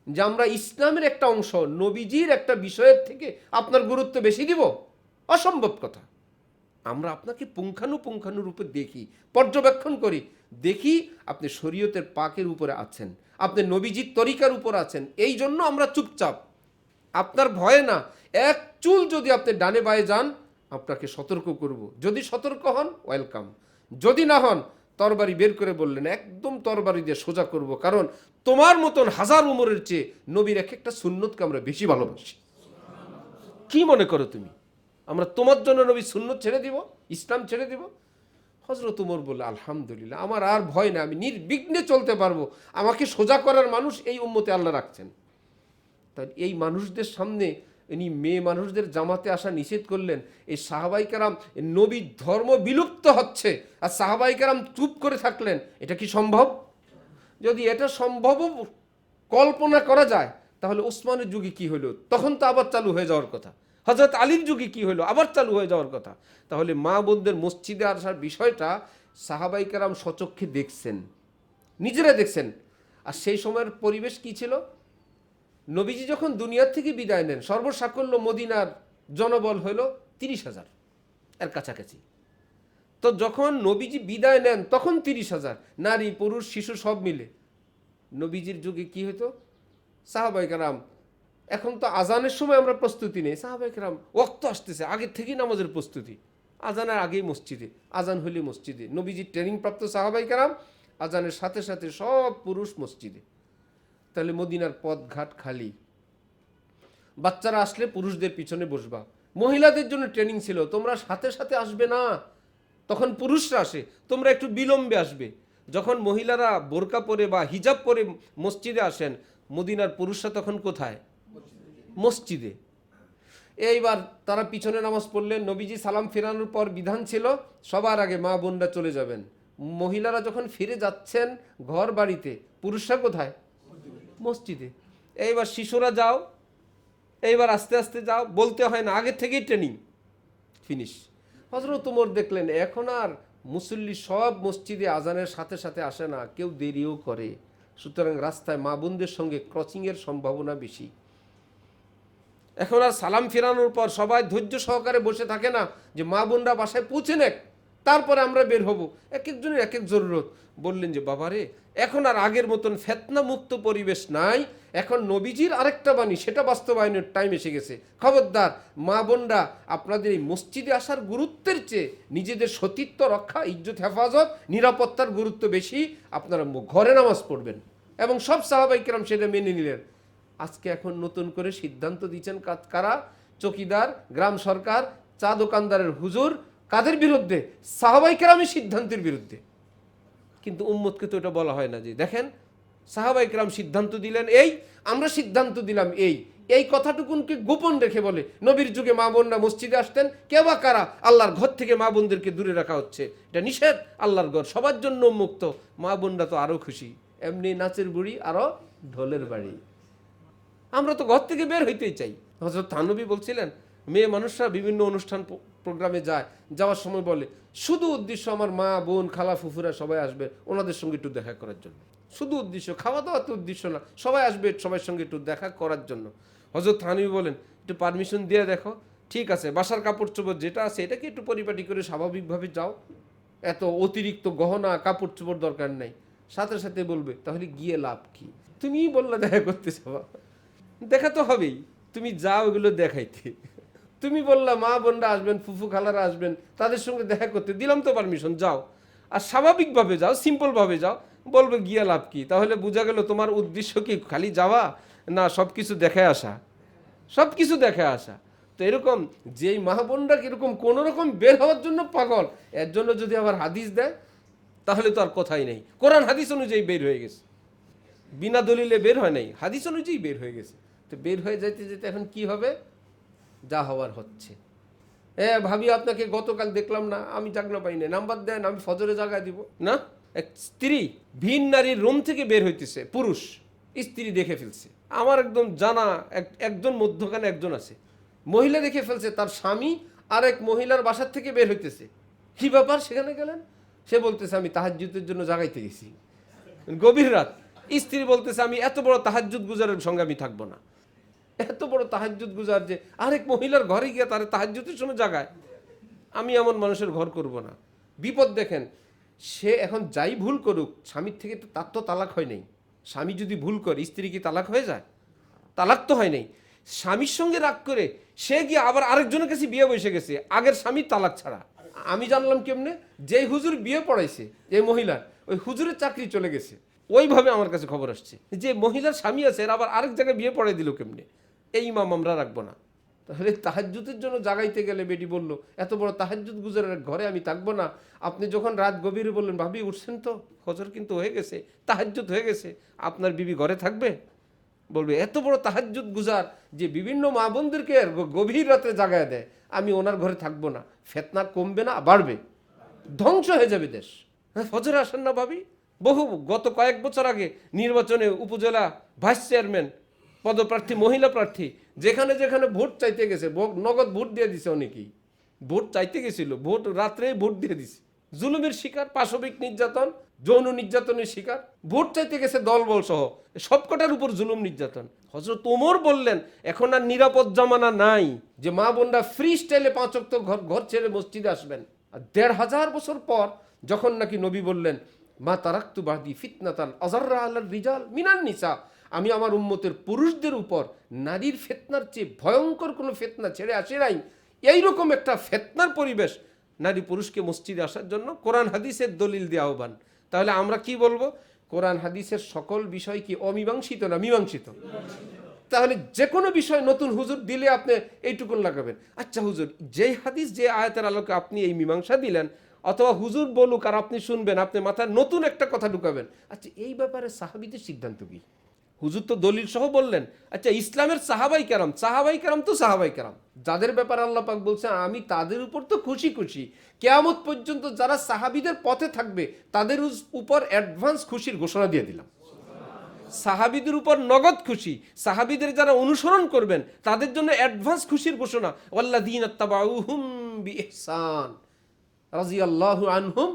যে আমরা ইসলামের একটা অংশ নবীজির একটা বিষয়ের থেকে আপনার গুরুত্ব বেশি দিব? অসম্ভব কথা। আমরা আপনাকে পুঙ্খানুপুঙ্খানুরূপে দেখি, পর্যবেক্ষণ করি, দেখি আপনি শরীয়তের পাকের উপরে আছেন, আপনি নবীজির তরিকার উপর আছেন, এই জন্য আমরা চুপচাপ। আপনার ভয়ে না, এক চুল যদি আপনি ডানে বায়ে যান আপনাকে সতর্ক করব। যদি সতর্ক হন ওয়েলকাম, যদি না হন তরবারি বের করে বললেন একদম তরবারি দিয়ে সোজা করব, কারণ তোমার মতন হাজার উমরের চেয়ে নবীর এক একটা সুন্নতকে আমরা বেশি ভালোবাসি। কি মনে করো তুমি আমরা তোমার জন্য নবী সুন্নত ছেড়ে দিব, ইসলাম ছেড়ে দিব? হযরত উমর বলল, আলহামদুলিল্লাহ, আমার আর ভয় না, আমি নির্বিঘ্নে চলতে পারবো। আমাকে সোজা করার মানুষ এই উম্মতে আল্লাহ রাখছেন। তাই এই মানুষদের সামনে ইনি মেয়ে মানুষদের জামাতে আসা নিষেধ করলেন। এই সাহাবাই কেরাম, নবীর ধর্ম বিলুপ্ত হচ্ছে আর সাহাবাই কেরাম চুপ করে থাকলেন। এটা কি সম্ভব? যদি এটা সম্ভব কল্পনা করা যায় তাহলে ওসমানের যুগে কি হলো? তখন তো আবার চালু হয়ে যাওয়ার কথা। হযরত আলীর যুগে কি হলো? আবার চালু হয়ে যাওয়ার কথা। তাহলে মা বোনদের মসজিদে আসার বিষয়টা সাহাবাই কেরাম স্বচক্ষে দেখছেন, নিজেরা দেখছেন। আর সেই সময়ের পরিবেশ কি ছিল? নবীজি যখন দুনিয়ার থেকে বিদায় নেন, সর্বসাকল্য মদিনার জনবল হইল 30,000 এর কাছাকাছি। তো যখন নবীজি বিদায় নেন তখন 30,000 নারী পুরুষ শিশু সব মিলে। নবীজির যুগে কি হতো? সাহাবায়ে কেরাম, এখন তো আজানের সময় আমরা প্রস্তুতি নেই, সাহাবায়ে কেরাম ওয়াক্ত আসতেছে, আগের থেকেই নামাজের প্রস্তুতি, আজানের আগেই মসজিদে, আজান হইলে মসজিদে। নবীজির ট্রেনিং প্রাপ্ত সাহাবায়ে কেরাম আজানের সাথে সাথে সব পুরুষ মসজিদে। তাহলে মদিনার পথঘাট খালি। বাচ্চারা আসলে পুরুষদের পিছনে বসবা। মহিলাদের জন্য ট্রেনিং ছিল, তোমরা সাথে সাথে আসবে না, তখন পুরুষরা আসে, তোমরা একটু বিলম্বে আসবে। যখন মহিলারা বোরকা পরে বা হিজাব পরে মসজিদে আসেন, মদিনার পুরুষরা তখন কোথায়? মসজিদে। এইবার তারা পিছনে নামাজ পড়লেন। নবীজি সালাম ফেরানোর পর বিধান ছিল সবার আগে মা বোনরা চলে যাবেন। মহিলারা যখন ফিরে যাচ্ছেন ঘর বাড়িতে, পুরুষরা কোথায়? মসজিদে। এইবার শিশুরা যাও, এইবার আস্তে আস্তে যাও, বলতে হয় না, আগে থেকেই ট্রেনিং ফিনিশ। হযরত ওমর দেখলেন এখন আর মুসল্লি সব মসজিদে আজানের সাথে সাথে আসে না, কেউ দেরিও করে। সুতরাং রাস্তায় মা বোনদের সঙ্গে ক্রসিংয়ের সম্ভাবনা বেশি। এখন আর সালাম ফেরানোর পর সবাই ধৈর্য সহকারে বসে থাকে না যে মা বোনরা বাসায় পৌঁছে নেক তারপরে আমরা বের হব। এক একজনের এক এক জরুরত। বললেন যে বাবারে, এখন আর আগের মতন ফেতনা মুক্ত পরিবেশ নাই, এখন নবীজির আরেকটা বাণী সেটা বাস্তবায়নের টাইম এসে গেছে। খবরদার মা বোনরা, আপনাদের এই মসজিদে আসার গুরুত্বের চেয়ে নিজেদের সতীত্ব রক্ষা, ইজ্জত হেফাজত, নিরাপত্তার গুরুত্ব বেশি। আপনারা ঘরে নামাজ পড়বেন। এবং সব সাহাবায়ে কেরাম সেটা মেনে নিলেন। আজকে এখন নতুন করে সিদ্ধান্ত দিচ্ছেন কারা? চকিদার, গ্রাম সরকার, চা দোকানদারের হুজুর। কাদের বিরুদ্ধে? সাহাবায়ে কেরামের সিদ্ধান্তের বিরুদ্ধে। কিন্তু উম্মতকে তো এটা বলা হয় না যে দেখেন সাহাবায়ে কেরাম সিদ্ধান্ত দিলেন এই, আমরা সিদ্ধান্ত দিলাম এই। এই কথাটুকুনকে গোপন রেখে বলে নবীর যুগে মা বোনরা মসজিদে আসতেন, কে বা কারা? আল্লাহর ঘর থেকে মা বোনদেরকে দূরে রাখা হচ্ছে, এটা নিষেধ। আল্লাহর ঘর সবার জন্য উন্মুক্ত। মা বোনরা তো আরো খুশি, এমনি নাচের বুড়ি আরো ঢোলের বাড়ি। আমরা তো ঘর থেকে বের হইতেই চাই। হযরত থানবী বলছিলেন মেয়ে মানুষরা বিভিন্ন অনুষ্ঠান প্রোগ্রামে যায়, যাওয়ার সময় বলে শুধু উদ্দেশ্য আমার মা বোন খালা ফুফুরা সবাই আসবে ওনাদের সঙ্গে একটু দেখা করার জন্য। শুধু উদ্দেশ্য, খাওয়া দাওয়া তো উদ্দেশ্য না, সবাই আসবে সবার সঙ্গে একটু দেখা করার জন্য। হযরত থানবী বলেন একটু পারমিশন দিয়ে দেখো, ঠিক আছে বাসার কাপড় চোপড় যেটা আছে এটাকে একটু পরিপাটি করে স্বাভাবিকভাবে যাও, এত অতিরিক্ত গহনা কাপড় চোপড় দরকার নাই। সাথে সাথে বলবে তাহলে গিয়ে লাভ কি? তুমিই বললা দেখা করতে যাওয়া, দেখা তো হবেই, তুমি যাও এগুলো দেখাইতে। তুমি বললা মা বোনরা আসবেন, ফুফু খালারা আসবেন, তাদের সঙ্গে দেখা করতে দিলাম তো পারমিশন, যাও। আর স্বাভাবিকভাবে যাও, সিম্পলভাবে যাও, বলবে গিয়ে লাভ কি? তাহলে বোঝা গেল তোমার উদ্দেশ্য কি খালি যাওয়া না সব কিছু দেখে আসা? সব কিছু দেখে আসা। তো এরকম যেই মা বোনরা কিরকম কোনো রকম বের হওয়ার জন্য পাগল, এর জন্য যদি আবার হাদিস দেয় তাহলে তো আর কথাই নেই। কোরআন হাদিস অনুযায়ী বের হয়ে গেছে, বিনা দলিলে বের হয় নাই, হাদিস অনুযায়ী বের হয়ে গেছে। তো বের হয়ে যেতে যেতে এখন কি হবে? যা হওয়ার হচ্ছে। ভাবি আপনাকে গতকাল দেখলাম না, আমি জাগনা পাই না, নাম্বার দেন, আমি ফজরে জাগায় দিব না। এক স্ত্রী ভিন নারীর রুম থেকে বের হইতেছে, পুরুষ স্ত্রী দেখে ফেলছে। আমার একদম জানা একজন মধ্যখানে একজন আছে, মহিলা দেখে ফেলছে, তার স্বামী আর এক মহিলার বাসার থেকে বের হইতেছে। কি ব্যাপার সেখানে গেলেন? সে বলতেছে আমি তাহাজ্জুদের জন্য জাগাইতে গেছি, গভীর রাত। স্ত্রী বলতেছে আমি এত বড় তাহাজ্জুদ গুজারের সঙ্গে আমি থাকবো না। এত বড় তাহাজ্জুদ গুজার যে আরেক মহিলার ঘরে গিয়ে তার তাহাজ্জুদের সময় জাগায়, আমি এমন মানুষের ঘর করব না। বিপদ দেখেন, সে এখন যাই ভুল করুক, স্বামীর থেকে তো তার তো তালাক হয় নাই। স্বামী যদি ভুল করে স্ত্রী কি তালাক হয়ে যায়? তালাক তো হয় নাই। স্বামীর সঙ্গে রাগ করে সে গিয়ে আবার আরেকজনের কাছে বিয়ে বসে গেছে আগের স্বামীর তালাক ছাড়া। আমি জানলাম কেমনে, যে হুজুর বিয়ে পড়াইছে যে মহিলার, ওই হুজুরের চাকরি চলে গেছে। ওইভাবে আমার কাছে খবর আসছে যে মহিলার স্বামী আছে এর আবার আরেক জায়গায় বিয়ে পড়াই দিল কেমনে। এই ইমাম আমরা রাখবো না। তাহলে তাহাজ্জুদের জন্য জাগাইতে গেলে বেটি বলল এত বড় তাহাজ্জুদ গুজারের ঘরে আমি থাকবো না। আপনি যখন রাত গভীরে বললেন ভাবি উঠছেন তো, ফজর কিন্তু হয়ে গেছে, তাহাজ্জুদ হয়ে গেছে, আপনার বিবি ঘরে থাকবে? বলবে এত বড় তাহাজ্জুদ গুজার যে বিভিন্ন মা বোনদেরকে গভীর রাতে জাগায় দেয়, আমি ওনার ঘরে থাকবো না। ফিতনা কমবে না, বাড়বে, ধ্বংস হয়ে যাবে দেশ। হ্যাঁ, ফজরে আসেন না ভাবি? গত কয়েক বছর আগে নির্বাচনে উপজেলা ভাইস চেয়ারম্যান পদপ্রার্থী মহিলা প্রার্থী যেখানে যেখানে ভোট চাইতে গেছে, নগদ ভোট দিয়ে দিছে। অনেকেই ভোট চাইতে গেছিল, ভোট রাত্রে ভোট দিয়ে দিছে। জুলুমের শিকার, পাশবিক নির্যাতন, যৌন নির্যাতনের শিকার, ভোট চাইতে গেছে দলবল সহ, সবকটার উপর জুলুম নির্যাতন। হযরত ওমর বললেন এখন আর নিরাপদ জামানা নাই যে মা বোনরা ফ্রি স্টাইলে 5 ওয়াক্ত ঘর ছেড়ে মসজিদে আসবেন। আর 1500 বছর পর যখন নাকি নবী বললেন মা তারাক্তু বাদি ফিতনাতান আযাররা আলার রিজাল মিনান নিসা, আমি আমার উম্মতের পুরুষদের উপর নারীর ফিতনার চেয়ে ভয়ঙ্কর কোনো ফিতনা ছেড়ে আসে নাই। এইরকম একটা ফিতনার পরিবেশ, নারী পুরুষকে মসজিদে আসার জন্য কোরআন হাদিসের দলিল দিয়ে আহ্বান। তাহলে আমরা কি বলবো? কোরআন হাদিসের সকল বিষয় কি অমীমাংসিত না মীমাংসিত? তাহলে যে কোনো বিষয় নতুন হুজুর দিলে আপনি এইটুকুন লাগাবেন, আচ্ছা হুজুর যেই হাদিস যে আয়াতের আলোকে আপনি এই মীমাংসা দিলেন, অথবা হুজুর বলুক আর আপনি শুনবেন, আপনি মাথায় নতুন একটা কথা ঢুকাবেন, আচ্ছা এই ব্যাপারে সাহাবীদের সিদ্ধান্ত কি? হুজুর তো দলিল সহ বললেন। আচ্ছা ইসলামের সাহাবাই কেরাম তো সাহাবাই কেরাম যাদের ব্যাপারে আল্লাহ পাক বলছেন আমি তাদের উপর তো খুশি খুশি, কিয়ামত পর্যন্ত যারা সাহাবীদের পথে থাকবে তাদের উপর অ্যাডভান্স খুশির ঘোষণা দিয়ে দিলাম। সাহাবীদের উপর নগদ খুশি, সাহাবীদের যারা অনুসরণ করবেন তাদের জন্য অ্যাডভান্স খুশির ঘোষণা। ওয়াল্লাযীনা তাবাউহুম বিইহসান রাদিয়াল্লাহু আনহুম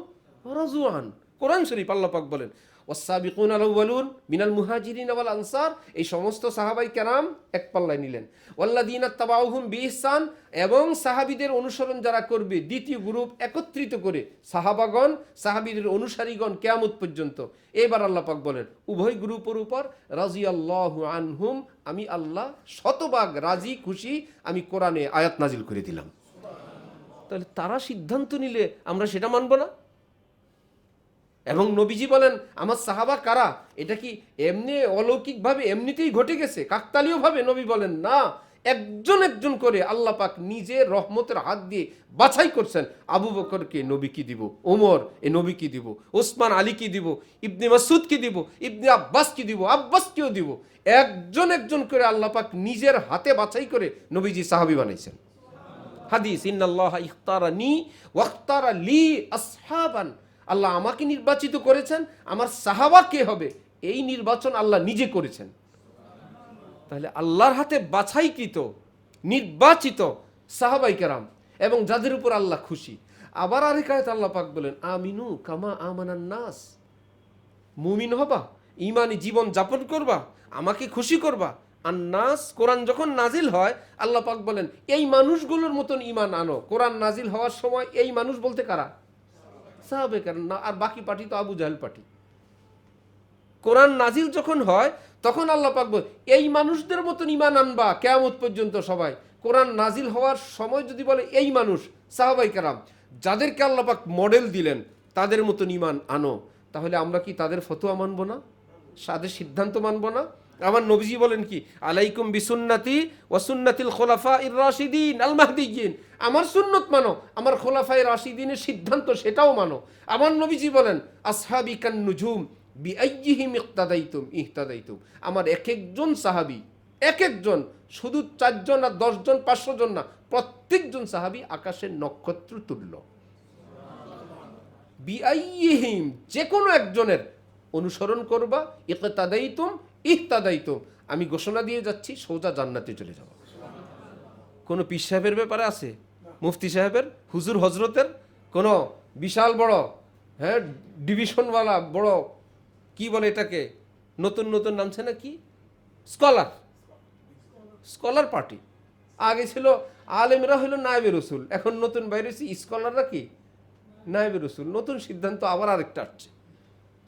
ওয়া রাযু আন। কোরআন শরীফ আল্লাহ পাক বলেন ওয়াস-সাবিকুনা আল-আউয়ালুন মিনাল মুহাজিরিন ওয়াল আনসার, এই সমস্ত সাহাবাই কেরাম এক পাল্লায় নিলেন। ওয়াল্লাযীনা তাবাউহুম বিইহসান, এবং সাহাবীদের অনুসরণ যারা করবে দ্বিতীয় গ্রুপ একত্রিত করে সাহাবাগণ সাহাবীদের অনুসারীগণ কিয়ামত পর্যন্ত। এবার আল্লাহ পাক বলেন উভয় গ্রুপের উপর রাদিয়াল্লাহু আনহুম, আমি আল্লাহ শতভাগ রাজি খুশি, আমি কোরআনে আয়াত নাজিল করে দিলাম। তাহলে তারা সিদ্ধান্ত নিলে আমরা সেটা মানব না? এবং নবীজি বলেন আমার সাহাবা কারা, এটা কি এমনি অলৌকিকভাবে এমনিতেই ঘটে গেছে কাকতালীয়ভাবে? নবী বলেন না, একজন একজন করে আল্লাহ পাক নিজের রহমতের হাত দিয়ে বাছাই করছেন। আবু বকরকে নবী কি দিব, ওমর এ নবী কি দিব, ওসমান আলী কি দিব, ইবনে মাসউদ কি দিব, ইবনে আব্বাস কি দিব, আব্বাসকেও দিব। একজন একজন করে আল্লাহ পাক নিজের হাতে বাছাই করে নবীজি সাহাবী বানাইছেন। হাদিস ইন্নাল্লাহা ইখতারানি ওয়াখতারা লি আসহাবান, আল্লাহ আমাকে নির্বাচিত করেছেন, আমার সাহাবা কে হবে এই নির্বাচন আল্লাহ নিজে করেছেন। তাহলে আল্লাহর হাতে বাছাইকৃত নির্বাচিত সাহাবাই কেরাম, এবং যাদের উপর আল্লাহ খুশি। আবার আরেক আয়াতে আল্লাহ পাক বলেন আমিনু কামা আমানান নাস, মুমিন হবা, ঈমানি জীবন যাপন করবা, আমাকে খুশি করবা। আন্নাস, কোরআন যখন নাজিল হয় আল্লাহ পাক বলেন এই মানুষগুলোর মতন ঈমান আনো। কোরআন নাজিল হওয়ার সময় এই মানুষ বলতে কারা? সাহাবে কেরাম না, আর বাকি পার্টি তো আবু জাহেল পার্টি। কোরআন নাজিল যখন হয় তখন আল্লাহ পাক বলেন এই মানুষদের মতন ঈমান আনবা কিয়ামত পর্যন্ত সবাই। কোরআন নাজিল হওয়ার সময় যদি বলে এই মানুষ সাহাবাই কেরাম যাদেরকে আল্লাহ পাক মডেল দিলেন তাদের মতন ঈমান আনো, তাহলে আমরা কি তাদের ফতোয়া মানব না? তাদের সিদ্ধান্ত মানব না? আমার নবীজি বলেন কি আলাইকুম বিসুন্নতি ওয়া সুন্নাতিল খুলাফাইর রাশিদিন আল মাহদিয়্যিন, আমার সুন্নত মানো, আমার খুলাফায়ে রাশিদিনের সিদ্ধান্ত সেটাও মানো। আমার নবীজি বলেন আসহাবি কান নুজুম বিআইয়িহিম ইক্তাদাইতুম ইহতাদাইতুম, আমার এক একজন সাহাবী, এক একজন, শুধু 4 জন আর 10 জন 500 জন না, প্রত্যেকজন সাহাবী আকাশের নক্ষত্র তুল্য। বিআইয়িহিম, যে কোনো একজনের অনুসরণ করবা, ইক্তাদাইতুম ইহতাদাইতুম, আমি ঘোষণা দিয়ে যাচ্ছি সোজা জান্নাতে চলে যাব। কোনো পীর সাহেবের ব্যাপারে আছে, মুফতি সাহেবের, হুজুর হজরতের কোনো বিশাল বড় ডিভিশনওয়ালা বড় কি বলে এটাকে নতুন নতুন নামছে না কি, স্কলার, স্কলার পার্টি। আগে ছিল আলেমরা হলো নায়েবে রসুল, এখন নতুন বাইরে স্কলাররা কি নায়েবে রসুল। নতুন সিদ্ধান্ত আবার আরেকটা আসছে।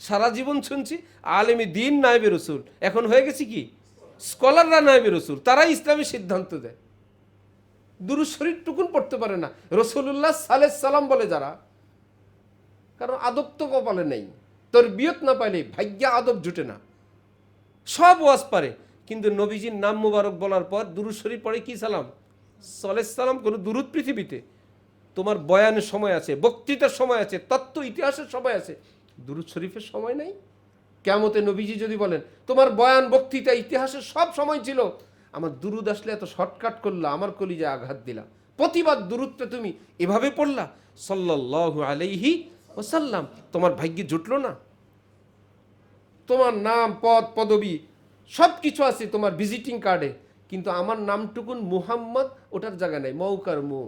সারা জীবন শুনছি আলেমী দিন নায়েবে রসুল, এখন হয়ে গেছে কি স্কলাররা নায়েবে রসুল, তারাই ইসলামের সিদ্ধান্ত দেয়। দুরূদ শরীফ টুকুন পড়তে পারে না রসুল্লাহ সালেহ সালাম বলে যারা, কারণ আদব তো কপালে নেই, তোর বিয়ত না পাইলে ভাগ্যা আদব জুটে না। সব ওয়াজ পারে, কিন্তু নবীজির নাম মুবারক বলার পর দুরূদ শরীফ পড়ে কি সালাম সালেহ সালাম। কোনো দুরূদ পৃথিবীতে, তোমার বয়ানের সময় আছে, বক্তৃতার সময় আছে, তত্ত্ব ইতিহাসের সময় আছে, দুরূদ শরীফের সময় নেই। কিয়ামতে নবীজি যদি বলেন তোমার বয়ান বক্তৃতা ইতিহাসের সব সময় ছিল, আমার দুরূদ আসলে এত শর্টকাট করলা, আমার কলিজায় আঘাত দিলা, প্রতিবাদ দুরূদটা তুমি এভাবে পড়লা সাল্লাল্লাহু আলাইহি ওয়াসাল্লাম, তোমার ভাগ্যে জুটলো না? তোমার নাম পদ পদবী সব কিছু আছে তোমার ভিজিটিং কার্ডে, কিন্তু আমার নামটুকুন মুহাম্মদ, ওটার জায়গা নেই, মৌকার মু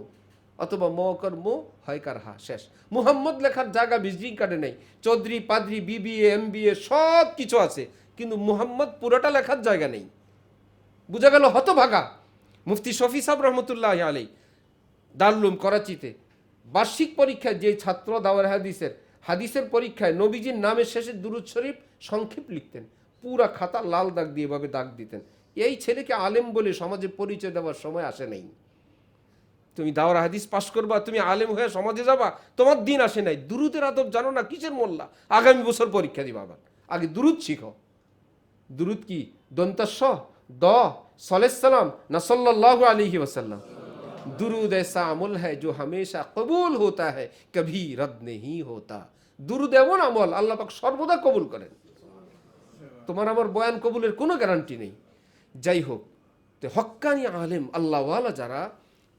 অথবা মৌকার মু হয়কার হা, শেষ। মুহাম্মদ লেখার জায়গা ভিজিটিং কার্ডে নেই। চৌধুরী পাদ্রী বিবিএ এমবিএ সব কিছু আছে, কিন্তু মুহাম্মদ পুরোটা লেখার জায়গা নেই। বুঝা গেল হতভাগা। মুফতি শফি সাহেব রহমতুল্লাহ আলাই দারুল করাচিতে বার্ষিক পরীক্ষায় যে ছাত্র দাওয়ার হাদিসের পরীক্ষায় নবীজির নামের শেষে দুরূদ শরীফ সংক্ষেপ লিখতেন, পুরা খাতা লাল দাগ দিয়ে এভাবে দাগ দিতেন। এই ছেলেকে আলেম বলে সমাজে পরিচয় দেওয়ার সময় আসে নাই। তুমি দাওয়ার হাদিস পাশ করবা, তুমি আলেম হয়ে সমাজে যাবা, তোমার দিন আসে নাই। দুরুদের আদব জানো না, কিসের মোল্লা? আগামী বছর পরীক্ষা দিবা, আবার আগে দুরুদ শিখো। দুরুদ কি দন্তস্ব দ সালেহ সালাম না সাল্লাল্লাহু আলাইহি ওয়াসাল্লাম? दुरूद ऐसा अमल है जो हमेशा कबूल होता है कभी रद्द नहीं होता। দুরুদ এমন আমল আল্লাহ পাক সর্বদা কবুল করেন। তোমার আমার বয়ান কবুলের কোনো গ্যারান্টি নেই। যাই হোক, তো হক্কানি আলেম আল্লাহওয়ালা যারা,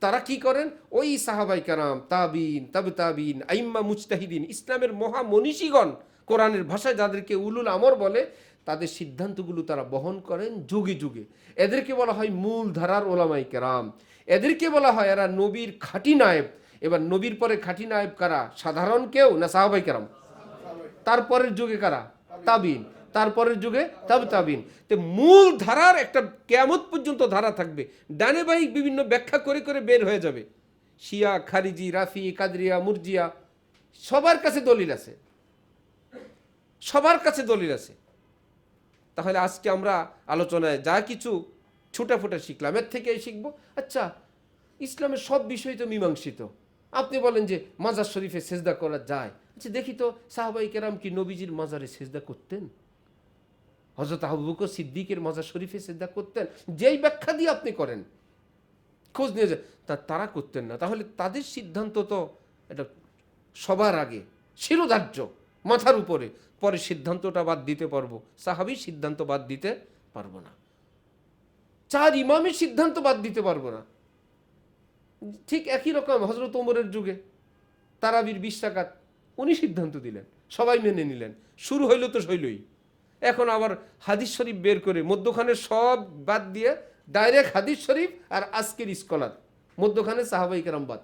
তারা কি করেন? ওই সাহাবাই কারাম, তাবিন, তাবে তাবিন, আইম্মা মুজতাহিদিন, ইসলামের মহামনীষীগণ, কোরআনের ভাষায় যাদেরকে উলুল আমর বলে, তাদের সিদ্ধান্তগুলো তারা বহন করেন যুগে যুগে। এদেরকে বলা হয় মূল ধারার ওলামাই কেরাম, এদেরকে বলা হয় এরা নবীর খাঁটি নায়েব। এবার নবীর পরে খাঁটি নায়েব কারা? সাধারণ কেউ না সাহাবাই কেরাম? তারপরের যুগে কারা? তাবিন, তারপরের যুগে তাবে তাবিন। তো মূল ধারার একটা কিয়ামত পর্যন্ত ধারা থাকবে, ডানে বাই বিভিন্ন ব্যাখ্যা করে করে বের হয়ে যাবে। শিয়া, খারিজি, রাফি, কাদরিয়া, মুরজিয়া, সবার কাছে দলিল আছে, সবার কাছে দলিল আছে। তাহলে আজকে আমরা আলোচনায় যা কিছু ছুটাফুটা শিখলাম, এর থেকে শিখবো আচ্ছা ইসলামের সব বিষয় তো মীমাংসিত। আপনি বলেন যে মাজার শরীফে সেজদা করা যায়, আচ্ছা দেখি তো সাহাবাই কেরাম কি নবীজির মাজারে সেজদা করতেন? হযরত আবু বকর সিদ্দিকের মাজার শরীফে সেজদা করতেন? যেই ব্যাখ্যা দিয়ে আপনি করেন, খোঁজ নিয়ে যায় তারা করতেন না। তাহলে তাদের সিদ্ধান্ত তো এটা সবার আগে শিরোধার্য, মাথার উপরে, পরে সিদ্ধান্তটা বাদ দিতে পারবো, সাহাবীর সিদ্ধান্ত বাদ দিতে পারবো না, চার ইমামের সিদ্ধান্ত বাদ দিতে পারবো না। ঠিক একই রকম হযরত ওমরের যুগে তারাবির 20 রাকাত উনি সিদ্ধান্ত দিলেন, সবাই মেনে নিলেন, শুরু হইল তো শৈলই। এখন আবার হাদিস শরীফ বের করে মধ্যখানে সব বাদ দিয়ে ডাইরেক্ট হাদিস শরীফ আর আজকের স্কলার, মধ্যখানে সাহাবাই কেরাম বাদ,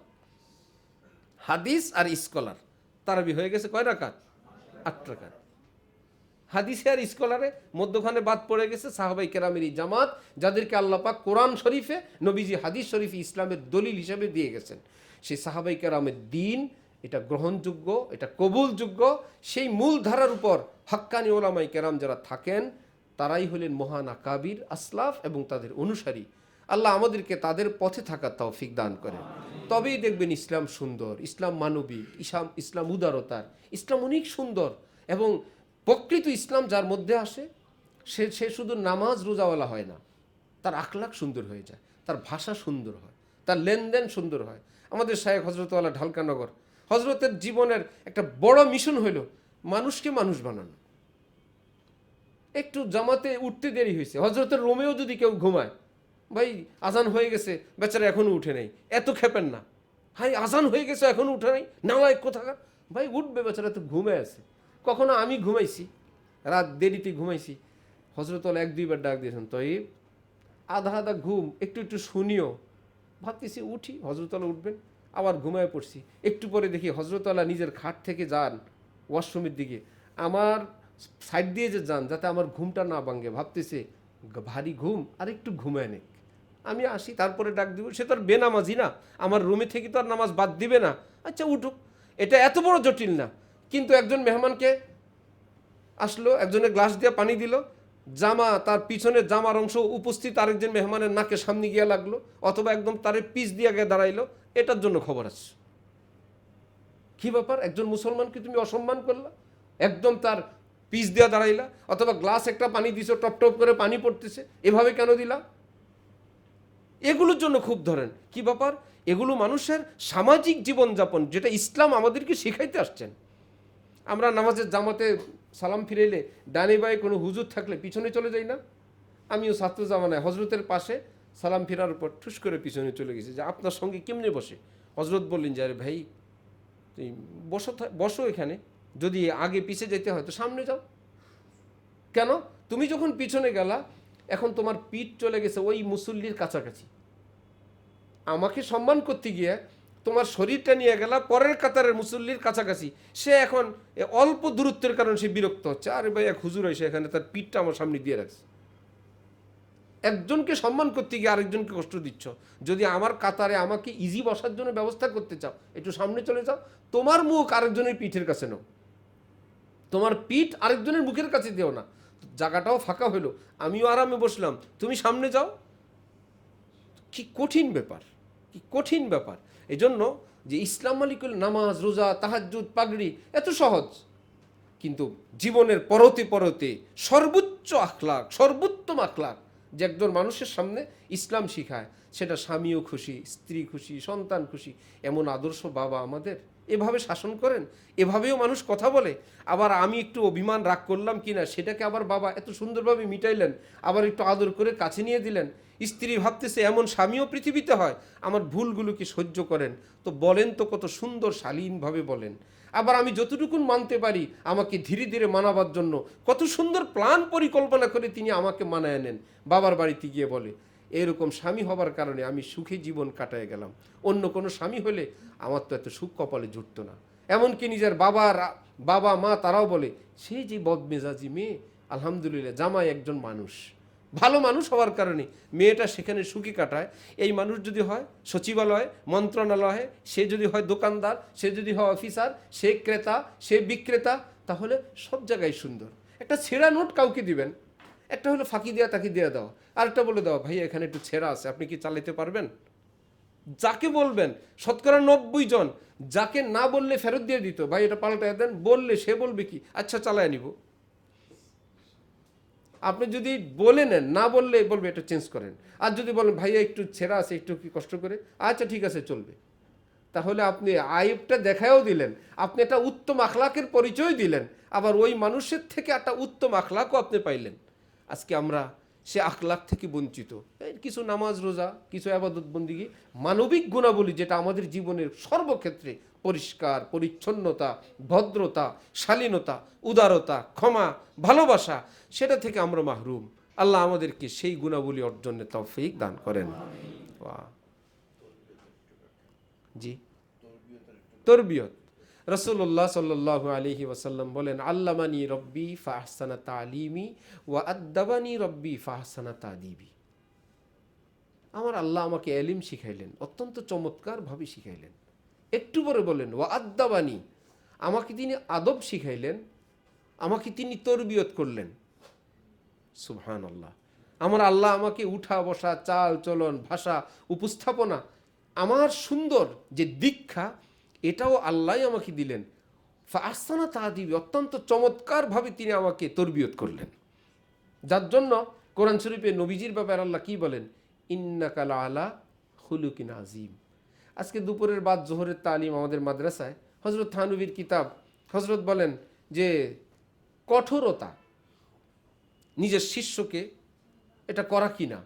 হাদিস আর স্কলার। তারাবি হয়ে গেছে কয় রাকাত? 8 রাকাত। হাদিসে আর স্কলারে মধ্যখানে বাদ পড়ে গেছে সাহাবাই কেরামেরই জামাত, যাদেরকে আল্লাহ পাক কোরআন শরীফে, নবীজি হাদিস শরীফে ইসলামের দলিল হিসেবে দিয়ে গেছেন। সেই সাহাবাই কেরামের দিন এটা গ্রহণযোগ্য, এটা কবুলযোগ্য। সেই মূল ধারার উপর হক্কানি ওলামাই কেরাম যারা থাকেন, তারাই হলেন মহান আকাবির, আসলাফ এবং তাদের অনুসারী। আল্লাহ আমাদেরকে তাদের পথে থাকার তৌফিক দান করেন। তবেই দেখবেন ইসলাম সুন্দর, ইসলাম মানবিক, ইসলাম উদারতার, ইসলাম অনেক সুন্দর। এবং প্রকৃত ইসলাম যার মধ্যে আসে, সে শুধু নামাজ রোজাওয়ালা হয় না, তার আখলাক সুন্দর হয়ে যায়, তার ভাষা সুন্দর হয়, তার লেনদেন সুন্দর হয়। আমাদের শায়েখ হযরতওয়ালা ঢালকানগর হযরতের জীবনের একটা বড় মিশন হইল মানুষকে মানুষ বানানো। একটু জামাতে উঠতে দেরি হয়েছে, হযরতের রোমেও যদি কেউ ঘুমায়, ভাই আজান হয়ে গেছে, বেচারা এখনো উঠে নেই, এত খেপেন না। হাই আজান হয়ে গেছে এখনো উঠে নাই, নালায় কোথাকার, ভাই উঠবে, বেচারা তো ঘুমে আছে। কখনো আমি ঘুমাইছি, রাত দেরিতে ঘুমাইছি, হযরতওয়ালা 1-2 বার ডাক দিয়েছেন, তইব আধা আধা ঘুম, একটু একটু শুনিও। ভাবতেছি উঠি, হযরতওয়ালা উঠবেন, আবার ঘুমায় পড়ছি। একটু পরে দেখি হযরতওয়ালা নিজের খাট থেকে যান ওয়াশরুমের দিকে, আমার সাইড দিয়ে যে যান, যাতে আমার ঘুমটা না ভাঙে। ভাবতেছে ভারী ঘুম, আর একটু ঘুমায় নেক, আমি আসি তারপরে ডাক দিব। সে তো আর বেনামাজি না, আমার রুমে থেকে তো আর নামাজ বাদ দিবে না। আচ্ছা উঠুক, এটা এত বড় জটিল না। কিন্তু একজন মেহমানকে আসলো, একজনের গ্লাস দিয়ে পানি দিল, জামা তার পিছনের জামার অংশ উপস্থিত আরেকজন মেহমানের নাকে সামনে গিয়ে লাগলো, অথবা একদম তার পিছ দিয়ে গিয়ে দাঁড়াইলো, এটার জন্য খবর আছে। কি ব্যাপার, একজন মুসলমানকে তুমি অসম্মান করলা, একদম তার পিছ দিয়ে দাঁড়াইলা, অথবা গ্লাস একটা পানি দিছো, টপ টপ করে পানি পড়তেছে, এভাবে কেন দিলা? এগুলোর জন্য খুব ধরেন। কি ব্যাপার, এগুলো মানুষের সামাজিক জীবনযাপন, যেটা ইসলাম আমাদেরকে শিখাইতে আসছেন। আমরা নামাজের জামাতে সালাম ফিরাইলে ডানে বায়ে কোনো হুজুর থাকলে পিছনে চলে যাই না? আমিও ছাত্র জামানায় হজরতের পাশে সালাম ফেরার পর ঠুস করে পিছনে চলে গেছি, যে আপনার সঙ্গে কেমনে বসে। হজরত বললেন যে আরে ভাই, তুই বসো এখানে, যদি আগে পিছে যেতে হয় তো সামনে যাও। কেন? তুমি যখন পিছনে গেলা, এখন তোমার পিঠ চলে গেছে ওই মুসল্লির কাছাকাছি। আমাকে সম্মান করতে গিয়ে তোমার শরীরটা নিয়ে গেলা পরের কাতারের মুসল্লির কাছাকাছি। সে এখন অল্প দূরত্বের কারণে সে বিরক্ত হচ্ছে, আরে ভাই এক হুজুর এসে এখানে তার পিঠটা আমার সামনে দিয়ে রাখছে। একজনকে সম্মান করতে গিয়ে আরেকজনকে কষ্ট দিচ্ছ। যদি আমার কাতারে আমাকে ইজি বসার জন্য ব্যবস্থা করতে চাও, একটু সামনে চলে যাও, তোমার মুখ আরেকজনের পিঠের কাছে নাও, তোমার পিঠ আরেকজনের মুখের কাছে দিও না, জায়গাটাও ফাঁকা হলো, আমিও আরামে বসলাম, তুমি সামনে যাও। কি কঠিন ব্যাপার, কি কঠিন ব্যাপার। এই জন্য যে ইসলাম মালিকুল নামাজ, রোজা, তাহাজ্জুদ, পাগড়ি এত সহজ, কিন্তু জীবনের পরতে পরতে সর্বোচ্চ আখলাক, সর্বোত্তম আখলাক যে একজন মানুষের সামনে ইসলাম শিখায়, সেটা স্বামীও খুশি, স্ত্রী খুশি, সন্তান খুশি। এমন আদর্শ বাবা আমাদের এভাবে শাসন করেন, এভাবেও মানুষ কথা বলে। আবার আমি একটু অভিমান রাগ করলাম কিনা সেটাকে আবার বাবা এত সুন্দরভাবে মিটাইলেন, আবার একটু আদর করে কাছে নিয়ে দিলেন। স্ত্রী ভাবতেছে এমন স্বামীও পৃথিবীতে হয়, আমার ভুলগুলোকে সহ্য করেন, তো বলেন তো কত সুন্দর শালীনভাবে বলেন। আবার আমি যতটুকুন মানতে পারি আমাকে ধীরে ধীরে মানাবার জন্য কত সুন্দর প্ল্যান পরিকল্পনা করে তিনি আমাকে মানায় নেন। বাবার বাড়িতে গিয়ে বলে, এরকম স্বামী হবার কারণে আমি সুখে জীবন কাটায় গেলাম, অন্য কোনো স্বামী হলে আমার তো এত সুখ কপালে জুটত না। এমনকি নিজের বাবা মা তারাও বলে, সেই যে বদমেজাজি মেয়ে, আলহামদুলিল্লাহ জামাই একজন মানুষ, ভালো মানুষ হওয়ার কারণে মেয়েটা সেখানে সুখী কাটায়। এই মানুষ যদি হয় সচিবালয়, মন্ত্রণালয়ে, সে যদি হয় দোকানদার, সে যদি হয় অফিসার, সে ক্রেতা, সে বিক্রেতা, তাহলে সব জায়গায় সুন্দর। একটা ছেঁড়া নোট কাউকে দিবেন, একটা হলো ফাঁকি দেওয়া, তাকে দিয়ে দেওয়া, আরেকটা বলে দেওয়া, ভাই এখানে একটু ছেঁড়া আছে, আপনি কি চালাতে পারবেন? যাকে বলবেন, শতকরা 90 জন যাকে না বললে ফেরত দিয়ে দিত, ভাই এটা পাল্টায় দেন, বললে সে বলবে কি, আচ্ছা চালায় নিব। আপনি যদি বলে নেন, না বললে বলবে এটা চেঞ্জ করেন। আর যদি বলেন ভাইয়া একটু ছেঁড়া আছে, একটু কি কষ্ট করে, আচ্ছা ঠিক আছে চলবে, তাহলে আপনি আইবটা দেখায়ও দিলেন, আপনি একটা উত্তম আখলাকের পরিচয় দিলেন, আবার ওই মানুষের থেকে একটা উত্তম আখলাকও আপনি পাইলেন। আজকে আমরা সে আখলাক থেকে বঞ্চিত। এই কিছু নামাজ রোজা, কিছু আবাদত বন্দিগি, মানবিক গুণাবলী যেটা আমাদের জীবনের সর্বক্ষেত্রে পরিষ্কার পরিচ্ছন্নতা, ভদ্রতা, শালীনতা, উদারতা, ক্ষমা, ভালোবাসা, সেটা থেকে আমরা মাহরুম। আল্লাহ আমাদেরকে সেই গুণাবলী অর্জনের তৌফিক দান করেন। জি, তরবিয়ত। রাসূলুল্লাহ সাল্লাল্লাহু আলাইহি ওয়াসাল্লাম বলেন, আল্লামানি রব্বি ফাহসানা তালিমি ওয়া আদ্দাবানি রব্বি ফাহসানা তাদিবি। আমার আল্লাহ আমাকে এলিম শিখাইলেন, অত্যন্ত চমৎকারভাবে শিখাইলেন। একটু পরে বলেন ওয়া আদ্দাবানি, আমাকে তিনি আদব শিখাইলেন, আমাকে তিনি তরবিয়ত করলেন। সুবহানাল্লাহ। আমার আল্লাহ আমাকে উঠা বসা, চাল চলন, ভাষা, উপস্থাপনা, আমার সুন্দর যে দীক্ষা, এটাও আল্লাহ আমাকে দিলেন। ফাহসানা তাদিবি, অত্যন্ত চমৎকারভাবে তিনি আমাকে তরবিয়ত করলেন। যার জন্য কোরআন শরীফে নবীজির ব্যাপারে আল্লাহ কি বলেন, ইন্নাকা লাআলা খুলুকিন আযীম। আজকে দুপুরের বাদ জোহরের তালিম আমাদের মাদ্রাসায় হযরত থানবীর কিতাব, হযরত বলেন যে কঠোরতা নিজের শিষ্যকে এটা করা কিনা।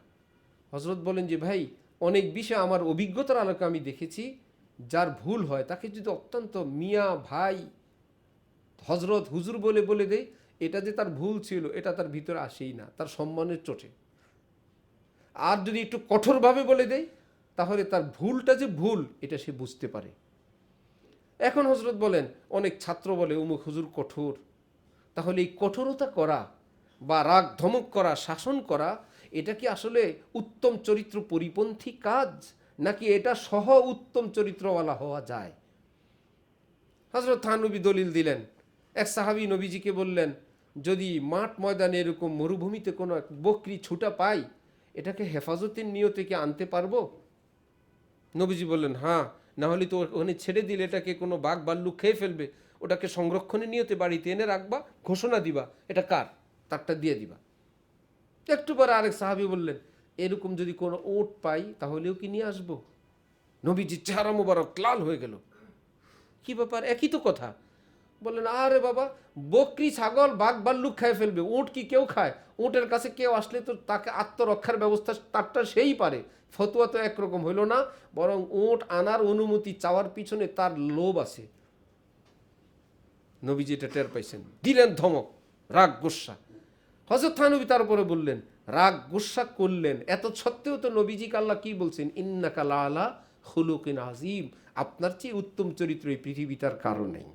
হযরত বলেন যে ভাই, অনেক বিষয় আমার অভিজ্ঞতার আলোকে আমি দেখেছি, যার ভুল হয় তাকে যদি অত্যন্ত মিয়া, ভাই, হযরত, হুজুর বলে বলে দেয়, এটা যে তার ভুল ছিল এটা তার ভিতরে আসেই না, তার সম্মানের চোটে। আর যদি একটু কঠোরভাবে বলে দেয়, তাহলে তার ভুলটা যে ভুল এটা সে বুঝতে পারে। এখন হযরত বলেন, অনেক ছাত্র বলে অমুক হুজুর কঠোর, তাহলে এই কঠোরতা করা বা রাগ ধমক করা, শাসন করা, এটা কি আসলে উত্তম চরিত্র পরিপন্থী কাজ, নাকি এটা সহ উত্তম চরিত্রওয়ালা হওয়া যায়? হযরত থানবী দলিল দিলেন। এক সাহাবী নবীজিকে বললেন, যদি মাঠ ময়দানে এরকম মরুভূমিতে কোনো এক বকরি ছুটা পাই, এটাকে হেফাজতের নিয়তে কি আনতে পারবো? নবীজি বললেন, হ্যাঁ, না হলে তো ওখানে ছেড়ে দিলে এটাকে কোনো বাঘ ভাল্লুক খেয়ে ফেলবে, ওটাকে সংরক্ষণের নিয়তে বাড়িতে এনে রাখবা, ঘোষণা দিবা এটা কার, তারটা দিয়ে দিবা। একটু পরে আরেক সাহাবী বললেন, এরকম যদি কোনো ওট পাই তাহলেও কি নিয়ে আসবো? নবীজির চেহারা মোবারক লাল হয়ে গেল। কি ব্যাপার, একই তো কথা। বললেন, আরে বাবা, বকরি ছাগল বাঘ ভাল্লুক খেয়ে ফেলবে, উট কি কেউ খায়? উটের কাছে কেউ আসলে তো তাকে আত্মরক্ষার ব্যবস্থা তারটা সেই পারে। ফতুয়া তো একরকম হইল না, বরং উট আনার অনুমতি চাওয়ার পিছনে তার লোভ আছে। নবীজি এটা টের পাইছেন, দিলেন ধমক, রাগ গুসা। হযরত থানবী তার উপরে বললেন, রাগ গুসা করলেন, এত সত্ত্বেও তো নবীজিকে আল্লাহ কি বলছেন, ইন্নাকা লাআলা খুলুকিন আযীম, আপনার চেয়ে উত্তম চরিত্র এই পৃথিবীটার কারো নেই।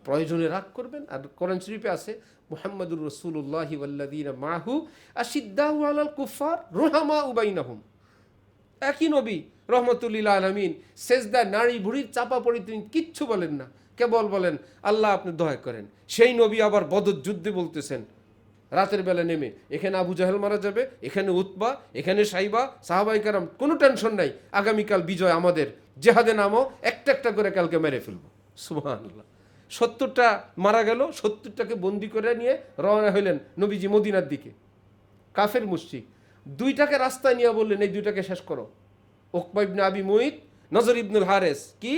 প্রয়োজনে রাগ করবেন। আর কোরআন শরীফে আছে, মুহাম্মাদুর রাসূলুল্লাহি ওয়াল্লাযীনা মাহু আশিদ্দাউ আলাল কুফার রুহামাউ বাইনাহুম। একই নবী রহমতুল লিল আলামিন, সেজদায় নারী ভুড়ির চাপা পড়ে তিনি কিচ্ছু বলেন না, কেবল বলেন আল্লাহ আপনি দয়া করেন। সেই নবী আবার বদর যুদ্ধে বলতেছেন, রাতের বেলা নেমে, এখানে আবু জাহেল মারা যাবে, এখানে উতবা, এখানে সাইবা, সাহাবায়ে কেরাম, কোনো টেনশন নাই, আগামীকাল বিজয় আমাদের, জেহাদে নামো, একটা একটা করে কালকে মেরে ফেলবো। সুবহানাল্লাহ। 70টা মারা গেল, 70টাকে বন্দি করে নিয়ে রওনা হইলেন নবীজি মদিনার দিকে। কাফের মুশরিক দুইটাকে রাস্তায় নিয়ে বললেন, এই দুইটাকে শেষ করো। উকবা ইবনে আবি মুইত, নজর ইবনুল হারেস। কি,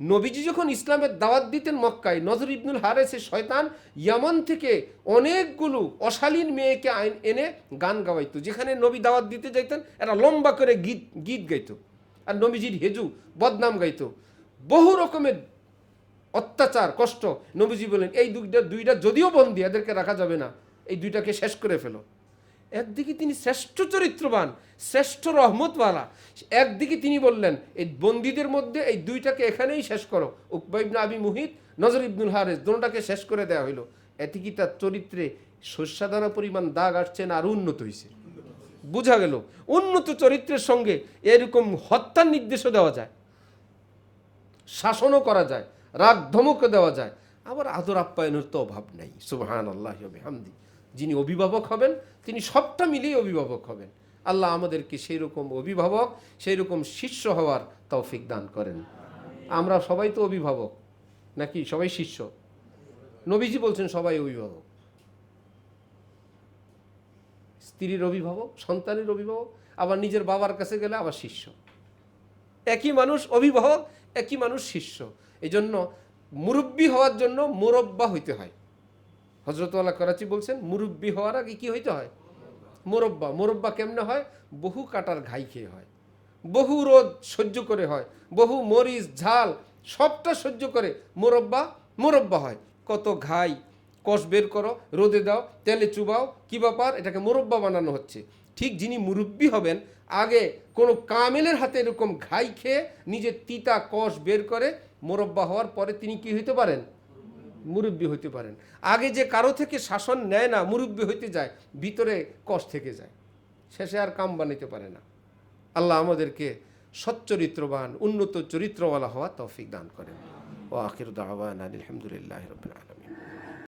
নবীজি যখন ইসলামের দাওয়াত দিতেন মক্কায়, নজর ইবনুল হারেসের শয়তান ইয়ামান থেকে অনেকগুলো অশালীন মেয়েকে এনে গান গাওয়াইতো। যেখানে নবী দাওয়াত দিতে যাইতেন এরা লম্বা করে গীত গাইতো, আর নবীজির হেজু বদনাম গাইতো, বহু রকমের অত্যাচার কষ্ট। নবীজি বলেন, এই দুইটা যদিও বন্দী, এদেরকে রাখা যাবে না, এই দুইটাকে শেষ করে ফেলো। একদিকে তিনি শ্রেষ্ঠ চরিত্রবান, শ্রেষ্ঠ রহমতওয়ালা, একদিকে তিনি বললেন এই বন্দীদের মধ্যে এই দুইটাকে এখানেই শেষ করো। উকবা ইবনে আবি মুহিত, নজর ইবনুল হারেস, দুটোটাকে শেষ করে দেওয়া হইল। এতে কি তার চরিত্রে শস্যাদানা পরিমাণ দাগ আসছে না আর উন্নত হয়েছে? বোঝা গেল উন্নত চরিত্রের সঙ্গে এরকম হত্যার নির্দেশও দেওয়া যায়, শাসনও করা যায়, রাগ ধমকও দেওয়া যায়, আবার আদর আপ্যায়নের তো অভাব নেই। সুবহানাল্লাহি ওয়া বিহামদি। যিনি অভিভাবক হবেন তিনি সবটা মিলিয়ে অভিভাবক হবেন। আল্লাহ আমাদেরকে সেই রকম অভিভাবক, সেই রকম শিষ্য হওয়ার তৌফিক দান করেন। আমরা সবাই তো অভিভাবক নাকি সবাই শিষ্য? নবীজি বলছেন সবাই অভিভাবক। স্ত্রীর অভিভাবক, সন্তানের অভিভাবক, আবার নিজের বাবার কাছে গেলে আবার শিষ্য। একই মানুষ অভিভাবক, একই মানুষ শিষ্য। এই জন্য মুরব্বী হওয়ার জন্য মুরব্বা হইতে হয়। হযরত আল্লাহ করাচি বলছেন, মুরব্বী হওয়ার আগে কি হইতে হয়? মুরব্বা। মুরব্বা কেমনে হয়? বহু কাটার ঘাই খেয়ে হয়, বহু রোদ সহ্য করে হয়, বহু মরিচ ঝাল সবটা সহ্য করে মুরব্বা হয়। কত ঘাই, কষ বের করো, রোদে দাও, তেলে চুবাও, কি ব্যাপার, এটাকে মুরব্বা বানানো হচ্ছে। ঠিক যিনি মুরব্বী হবেন, আগে কোনো কামেলের হাতে এরকম ঘাই খেয়ে নিজের তিতা কষ বের করে মুরব্বা হওয়ার পরে তিনি কি হইতে পারেন? মুরব্বী হইতে পারেন। আগে যে কারো থেকে শাসন নেয় না, মুরব্বী হইতে যায়, ভিতরে কষ থেকে যায়, শেষে আর কাম বানাইতে পারে না। আল্লাহ আমাদেরকে সচ্চরিত্রবান, উন্নত চরিত্রওয়ালা হওয়া তৌফিক দান করেন। ওয়া আখিরু দাওয়ানা আলহামদুলিল্লাহি রাব্বিল আলামিন।